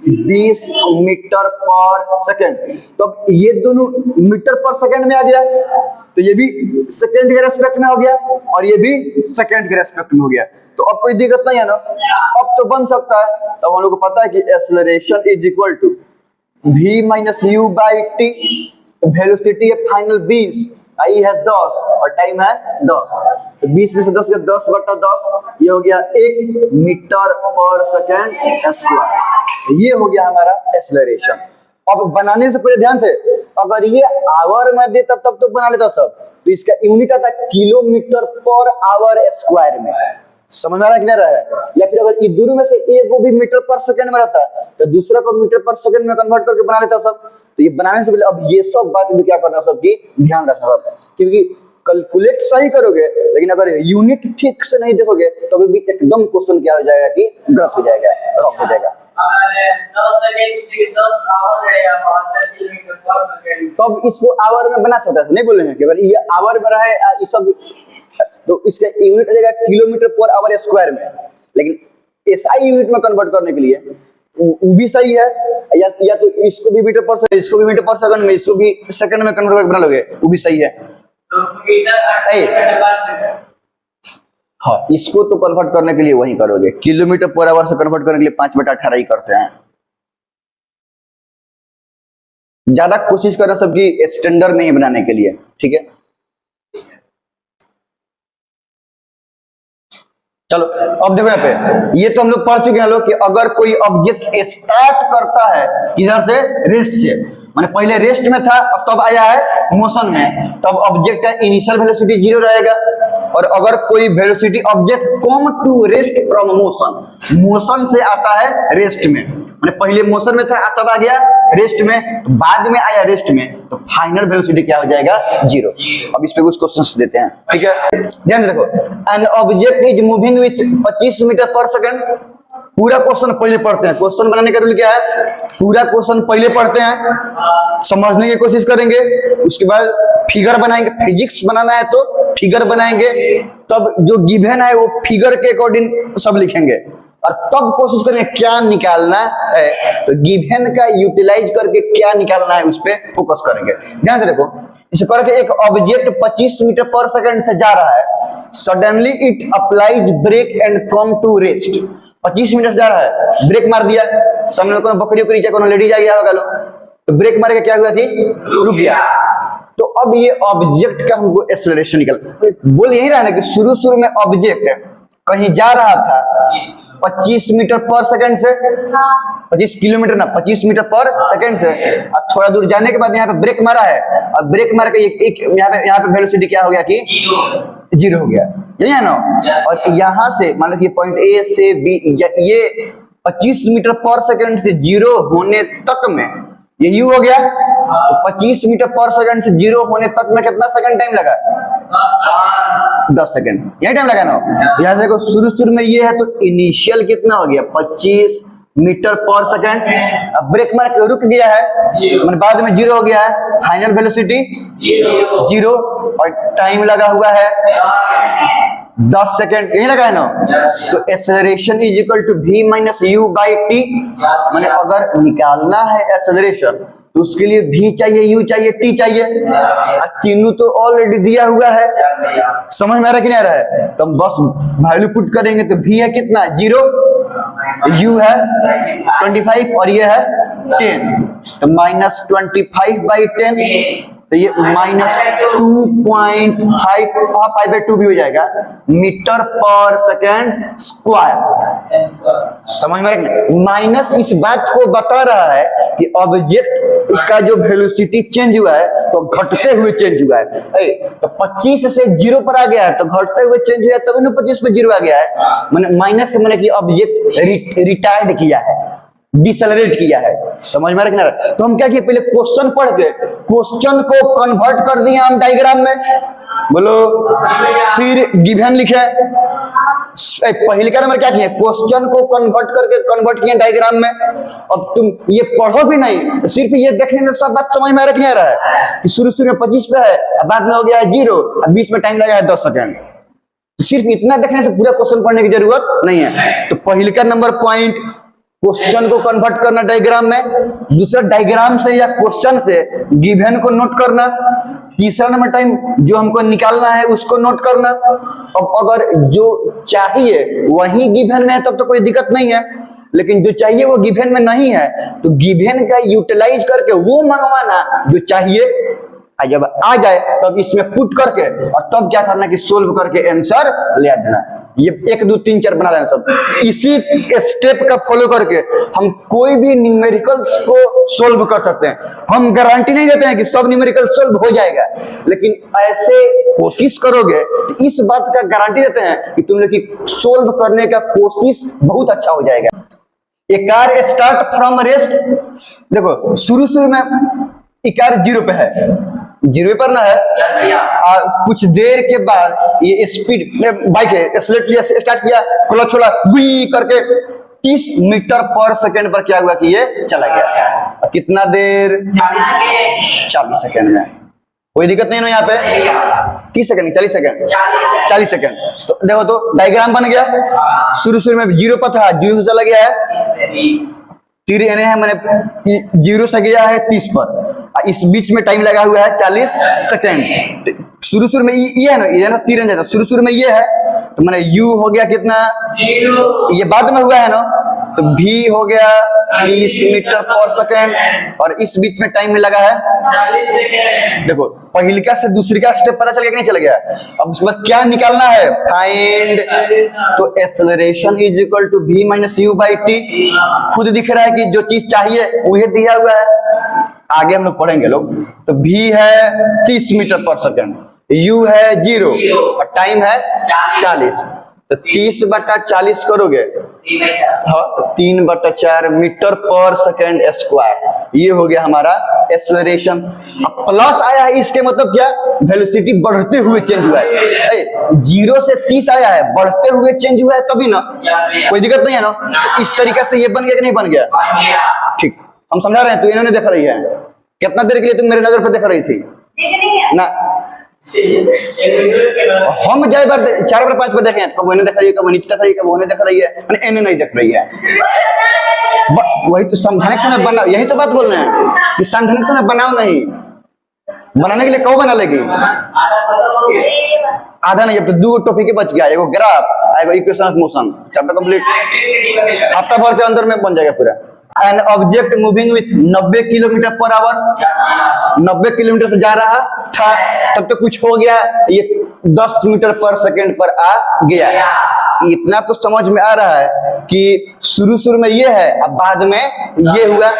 Speaker 1: 20 मीटर पर सेकंड। तो अब ये दोनों मीटर पर सेकंड में आ गया, तो ये भी सेकंड के रेस्पेक्ट में हो गया और ये भी सेकंड के रेस्पेक्ट में हो गया। तो अब कोई दिक्कत नहीं है ना, अब तो बन सकता है। तब हम लोग को पता है कि acceleration is equal to v minus u by t. Velocity है फाइनल 20, आई है 10 और टाइम है 10, तो 20 में से 10 10/10, ये हो गया 1 मीटर पर सेकेंड स्क्वायर। ये हो गया हमारा एक्सेलरेशन। अब बनाने से पहले ध्यान से, अगर ये आवर में दे तब तो बना लेता सब, तो इसका यूनिट आता किलोमीटर पर आवर स्क्वायर में। समझ में आ रहा है कि नहीं रहा है, या फिर अगर ये दोनों में से एक को भी मीटर पर सेकंड में रहता है तो दूसरा को मीटर पर सेकंड में कन्वर्ट करके बना लेता सब। तो ये बनाने से पहले अब ये सब बात भी क्या करना सबकी ध्यान रखना सब, क्योंकि कैलकुलेट सही करोगे लेकिन अगर यूनिट ठीक से नहीं देखोगे तो भी एकदम क्वेश्चन क्या हो जाएगा कि गलत हो जाएगा, रॉन्ग हो जाएगा।
Speaker 2: अगर 10 सेकंड 10 आवर है या 72 किलोमीटर पर सेकंड,
Speaker 1: तब इसको आवर में बना सकता है, नहीं बोलेंगे कि अगर ये आवर में रहे ये सब, तो इसका यूनिट आ जाएगा किलोमीटर पर आवर स्क्वायर में। लेकिन एसआई यूनिट में कन्वर्ट करने के लिए वो भी सही है, या तो इसको भी मीटर पर सेकंड, इसको भी मीटर पर सेकंड में, इसको भी सेकंड में कन्वर्ट करके बना लोगे, वो भी सही है।
Speaker 2: तो मीटर 8 बाद सेकंड,
Speaker 1: हाँ, इसको तो कन्वर्ट करने के लिए वही करोगे, किलोमीटर पर आवर से कन्वर्ट करने के लिए 5/18 ही करते हैं। ज्यादा कोशिश करो सबकी स्टैंडर्ड में ही बनाने के लिए, ठीक है। चलो अब देखो यहाँ पे, ये तो हम लोग पढ़ चुके हैं लोग कि अगर कोई ऑब्जेक्ट स्टार्ट करता है इधर से रेस्ट से, माने पहले रेस्ट में था अब तब आया है मोशन में, तब ऑब्जेक्ट का इनिशियल वेलोसिटी 0 रहेगा। और अगर कोई velocity object come to rest from motion, motion से आता है रेस्ट में, माने पहले मोशन में था तब आ गया रेस्ट में, तो बाद में आया रेस्ट में, तो फाइनल वेलोसिटी क्या हो जाएगा 0। अब इस पे कुछ क्वेश्चंस देते हैं, ठीक है, ध्यान से देखो। An object is moving with 25 metre per second. पूरा क्वेश्चन पहले पढ़ते हैं, क्वेश्चन बनाने का रूल क्या है, पूरा क्वेश्चन पहले पढ़ते हैं, समझने की कोशिश करेंगे, उसके बाद फिगर बनाएंगे, फिजिक्स बनाना है तो फिगर बनाएंगे, तब जो गिवन है वो फिगर के अकॉर्डिंग सब लिखेंगे, और तब कोशिश करेंगे क्या निकालना है, तो गिवन का यूटिलाइज करके क्या निकालना है उस पर फोकस करेंगे। ध्यान से देखो, इसे करके एक ऑब्जेक्ट 25 मीटर पर सेकंड से जा रहा है, suddenly it applies brake and come to rest. 25 metre से जा रहा है, ब्रेक मार दिया, सामने कोनो बकरी उकरी क्या कोनो लेडीज आ गया होगा, तो ब्रेक मार के क्या हुआ कि रुक गया। तो अब ये ऑब्जेक्ट का हमको एक्सेलरेशन निकल, बोल यही रहा ना कि शुरू में ऑब्जेक्ट कहीं जा रहा था 25 मीटर पर सेकंड से, 25 किलोमीटर ना 25 मीटर पर सेकंड से, और थोड़ा दूर जाने के बाद यहाँ पे ब्रेक मारा है, और ब्रेक मार के एक यहाँ पे वेलोसिटी क्या हो गया कि 0 हो गया, यही है ना। और यहाँ से मान लो कि पॉइंट ए से बी, ये 25 मीटर पर सेकंड से 0 होने तक में ये यू हो गया, तो 25 मीटर पर सेकंड से 0 होने तक में कितना सेकंड टाइम लगा, 10 सेकंड, यही टाइम लगा ना। यहाँ से शुरू में ये है तो इनिशियल कितना हो गया 25 मीटर पर सेकंड, अब ब्रेक मार के रुक गया है, मतलब बाद में 0 हो गया है, फाइनल वेलोसिटी 0, और टाइम लगा हुआ है 10 सेकंड, यही लगा है ना। तो acceleration is equal to v minus u by t, माने अगर निकालना है एक्सेलरेशन तो उसके लिए भी चाहिए, यू चाहिए, टी चाहिए, और तीनों तो ऑलरेडी दिया हुआ है। समझ में आ रहा है कि नहीं आ रहा है? तो हम बस वैल्यू पुट करेंगे तो भी है कितना 0, यू है 25 और ये है 10, तो -25/10, तो ये -2.5/2 भी हो जाएगा मीटर पर सेकेंड स्क्वायर। समझ में? माइनस इस बात को बता रहा है कि ऑब्जेक्ट का जो वेलोसिटी चेंज हुआ है तो घटते हुए चेंज हुआ है। तो 25 से 0 पर आ गया है तो घटते हुए चेंज हुआ है, तभी ना 25 पे 0 आ गया है। मैंने माइनस के मैंने कि ऑब्जेक्ट रिटायर्ड किया है, डिसेलरेट किया है। समझ में आ रहा है? तो हम क्या किए, पहले क्वेश्चन पढ़ के क्वेश्चन को कन्वर्ट कर दिया हम डायग्राम में, बोलो, फिर गिवन लिखे। पहले का नंबर क्या किए, क्वेश्चन को कन्वर्ट किए डायग्राम में। अब तुम ये पढ़ो भी नहीं, सिर्फ ये देखने से सब बात समझ में आ रहा है कि शुरू में 25 पे है, बाद में हो गया है 0, बीच में टाइम लगा है 10 सेकेंड। तो सिर्फ इतना देखने से पूरा क्वेश्चन पढ़ने की जरूरत नहीं है। तो पहले का नंबर पॉइंट क्वेश्चन को कन्वर्ट करना डायग्राम में, दूसरा डायग्राम से या क्वेश्चन से गिवन को नोट करना, तीसरा नंबर टाइम जो हमको निकालना है उसको नोट करना। अब अगर जो चाहिए वही गिवन में है तब तो कोई दिक्कत नहीं है, लेकिन जो चाहिए वो गिवन में नहीं है तो गिवन का यूटिलाइज करके वो मंगवाना जो चाहिए, जब आ जाए तब इसमें पुट करके और तब क्या करना कि सोल्व करके आंसर ले देना। ये 1 2 3 4 बना लेना सब। इसी स्टेप का फॉलो करके हम कोई भी न्यूमेरिकल्स को सोल्व कर सकते हैं। हम गारंटी नहीं देते हैं कि सब न्यूमेरिकल सोल्व हो जाएगा, लेकिन ऐसे कोशिश करोगे तो इस बात का गारंटी देते हैं कि तुम लोग की सोल्व करने का कोशिश बहुत अच्छा हो जाएगा। एक कार स्टार्ट फ्रॉम रेस्ट, देखो शुरू में इकार 0 पे है, 0 पर ना है, कुछ देर के बाद ये स्पीड बाइक है, एक्सीलरेट किया, स्टार्ट किया, क्लच छोड़ा, गुई करके 30 मीटर पर सेकंड पर क्या हुआ कि ये चला गया। कितना देर? 40 सेकंड में। कोई दिक्कत नहीं ना यहाँ पे? 30 सेकंड 40 सेकंड 40 सेकंड। तो देखो तो डायग्राम बन गया। शुरू में 0 पर था, 0 से चला गया है 3 एने है, मैंने 0 से गया है 30 पर, इस बीच में टाइम लगा हुआ है 40 सेकेंड। शुरू में ये है ना, ये ना 3 जाता, शुरू में ये है तो मैंने u हो गया कितना 0, ये बाद में हुआ है ना, तो v हो गया 30 मीटर पर सेकेंड और इस बीच में टाइम में लगा है 40 सेकेंड। देखो पहले का से दूसरी का स्टेप पता चल गया कि नहीं चल गया? अब उसके बाद क्या निकालना है, फाइंड, तो acceleration is equal to v minus u by t. खुद दिख रहा है कि जो चीज चाहिए वही दिया हुआ है, आगे हम लोग पढ़ेंगे लोग। तो v है 30 मीटर पर सेकेंड, u है 0 और टाइम है 40, तो 30/40 करोगे 3/4 मीटर पर सेकेंड स्क्वायर। ये हो गया हमारा एक्सेलरेशन। अब प्लस आया है, इसके मतलब क्या, वेलोसिटी बढ़ते हुए चेंज हुआ है। 0 से 30 आया है, बढ़ते हुए चेंज हुआ है तभी ना, कोई दिक्कत नहीं है ना। इस तरीके से ये बन गया कि नहीं बन गया? ठीक, हम समझा रहे हैं। तो इन्होंने देख रही है, कितना देर के लिए तुम मेरे नजर पर देख रही थी ना? हम जाए बार 4 बार 5 बार देखे, कब इन्हें देख रही है, कब नीचे देख रही है, कब उन्हें देख रही है, इन्हें नहीं देख रही है। वही तो समझाने के समय बना, यही तो बात बोल रहे हैं कि समझाने के समय बनाओ नहीं, बनाने के लिए कब बना लेगी? आधा नहीं, अब तो 2 टॉपिक बच गया, एगो ग्राफ, एगो equation of motion, chapter complete. हफ्ता भर के अंदर में बन जाएगा पूरा। An object moving with 90 kilometre per our, 90 kilometre से जा रहा था, तब तो कुछ हो गया, ये 10 मीटर पर सेकेंड पर आ गया। इतना तो समझ में आ रहा है कि शुरू में ये है, अब बाद में ये हुआ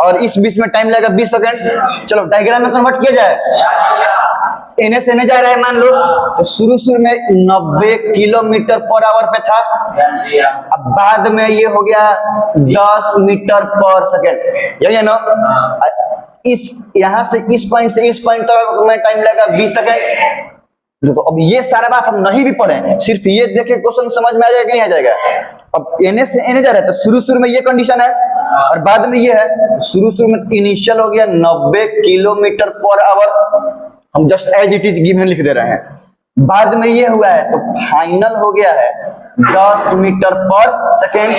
Speaker 1: और इस बीच में टाइम लगा 20 सेकेंड। चलो डायग्राम में कन्वर्ट किया जाए। एने से एने जा रहा है मान लो, तो शुरू में 90 किलोमीटर पर आवर पे था, अब बाद में ये हो गया 10 मीटर पर सेकेंड, यही है ना। इस यहाँ से इस पॉइंट से इस पॉइंट तक में टाइम लगा 20 सेकेंड। देखो अब ये सारा बात हम नहीं भी पढ़े, सिर्फ ये देखे क्वेश्चन समझ में आ जाएगा नहीं आ जाएगा। अब एने से एने जा रहा है, तो शुरू में ये कंडीशन है और बाद में ये है। शुरू में इनिशियल हो गया 90 किलोमीटर पर आवर, हम just as it is given लिख दे रहे हैं। बाद में ये हुआ है तो फाइनल हो गया है 10 मीटर पर सेकेंड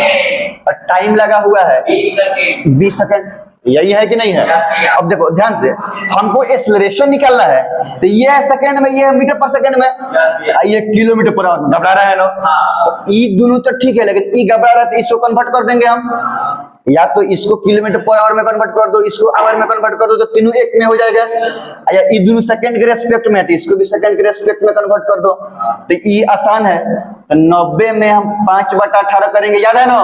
Speaker 1: और टाइम लगा हुआ है 20 सेकेंड। यही है कि नहीं है? अब देखो ध्यान से, हमको एक्सेलरेशन निकालना है, तो ये है सेकंड में, ये है मीटर पर सेकंड में, ये किलोमीटर पर आवर में। घबरा रहा है ना? तो ई दोनों तो ठीक है, लेकिन ई घबरा रहा है तो इसको कन्वर्ट कर देंगे हम, या तो इसको किलोमीटर पर आवर में कन्वर्ट कर दो, इसको आवर में कन्वर्ट कर दो, तो तीनों एक में हो जाएगा। या ये दोनों सेकंड के रेस्पेक्ट में है तो इसको भी सेकंड के रेस्पेक्ट में कन्वर्ट कर दो, तो ये आसान है। तो 90 में हम 5/18 करेंगे, याद है ना?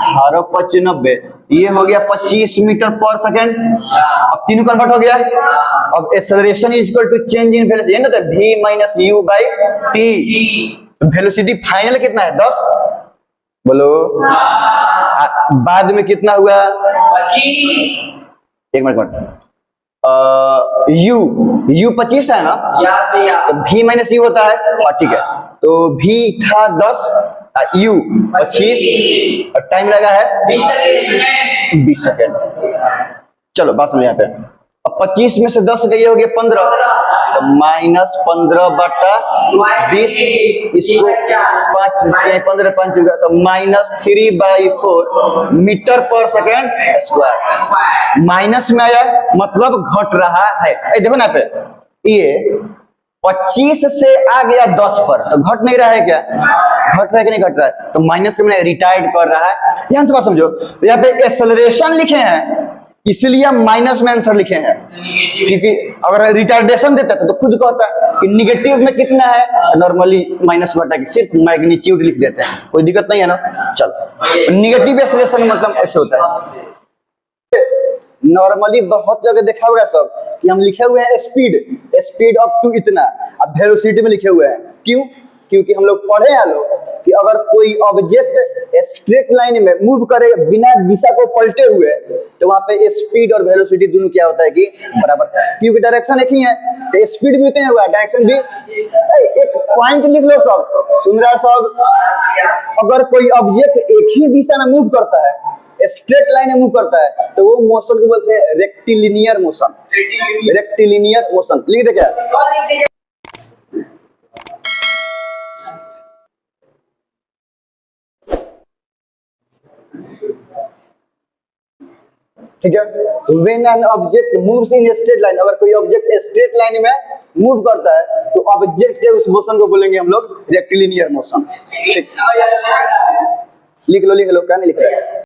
Speaker 1: 18 5 90, ये हो गया 25 मीटर पर सेकंड। अब तीनों कन्वर्ट हो गया। अब acceleration is equal to change in velocity, ना, तो v minus u by t। Velocity final कितना है? 10। बोलो बाद में कितना हुआ?
Speaker 2: 25।
Speaker 1: एक मिनट, u 25 है ना? तो v माइनस u होता है, ठीक है। तो v था 10, u 25, और टाइम लगा है 20 सेकेंड। चलो बात सुनो यहाँ पे। अब 25 में से 10 गई हो गया 15, तो माइनस 15/20, इसको 15 5 होगा, तो minus 3/4 metre per second square. Minus में आया मतलब घट रहा है। देखो ना पे, ये 25 से आ गया 10 पर, तो घट नहीं रहा है क्या? घट रहा है कि नहीं घट रहा है? तो माइनस में रिटायर्ड कर रहा है। ध्यान से बात समझो, यहाँ पे एक्सेलरेशन लिखे हैं, इसलिए हम माइनस में आंसर लिखे हैं, क्योंकि अगर रिटार्डेशन देता तो खुद कहता है कि निगेटिव में कितना है, नॉर्मली माइनस बटा के सिर्फ मैग्नीट्यूड लिख देते हैं, कोई दिक्कत नहीं है ना। चलो, निगेटिव एक्सेलरेशन मतलब ऐसे होता है। नॉर्मली बहुत जगह देखा होगा सब कि हम लिखे हुए हैं स्पीड अप टू इतना, अब वेलोसिटी में लिखे हुए हैं। क्यों? क्योंकि हम लोग पढ़े हैं लोग कि अगर कोई ऑब्जेक्ट स्ट्रेट लाइन में मूव करे बिना दिशा को पलटे हुए, तो वहां पे स्पीड और वेलोसिटी दोनों क्या होता है कि बराबर, क्योंकि डायरेक्शन एक ही है, तो स्पीड भी उतने हुआ, डायरेक्शन भी। एक पॉइंट लिख लो सब, सुन रहा सब, अगर कोई ऑब्जेक्ट एक ही दिशा में मूव करता है, स्ट्रेट लाइन में मूव करता है, तो वो मोशन को बोलते हैं रेक्टिलिनियर मोशन। रेक्टिलिनियर मोशन लिख दे क्या? ठीक है। When an object moves in a straight line, अगर कोई ऑब्जेक्ट स्ट्रेट लाइन में मूव करता है, तो ऑब्जेक्ट के उस मोशन को बोलेंगे हम लोग रेक्टिलिनियर मोशन। लिख लो, क्या नहीं लिख रहा है?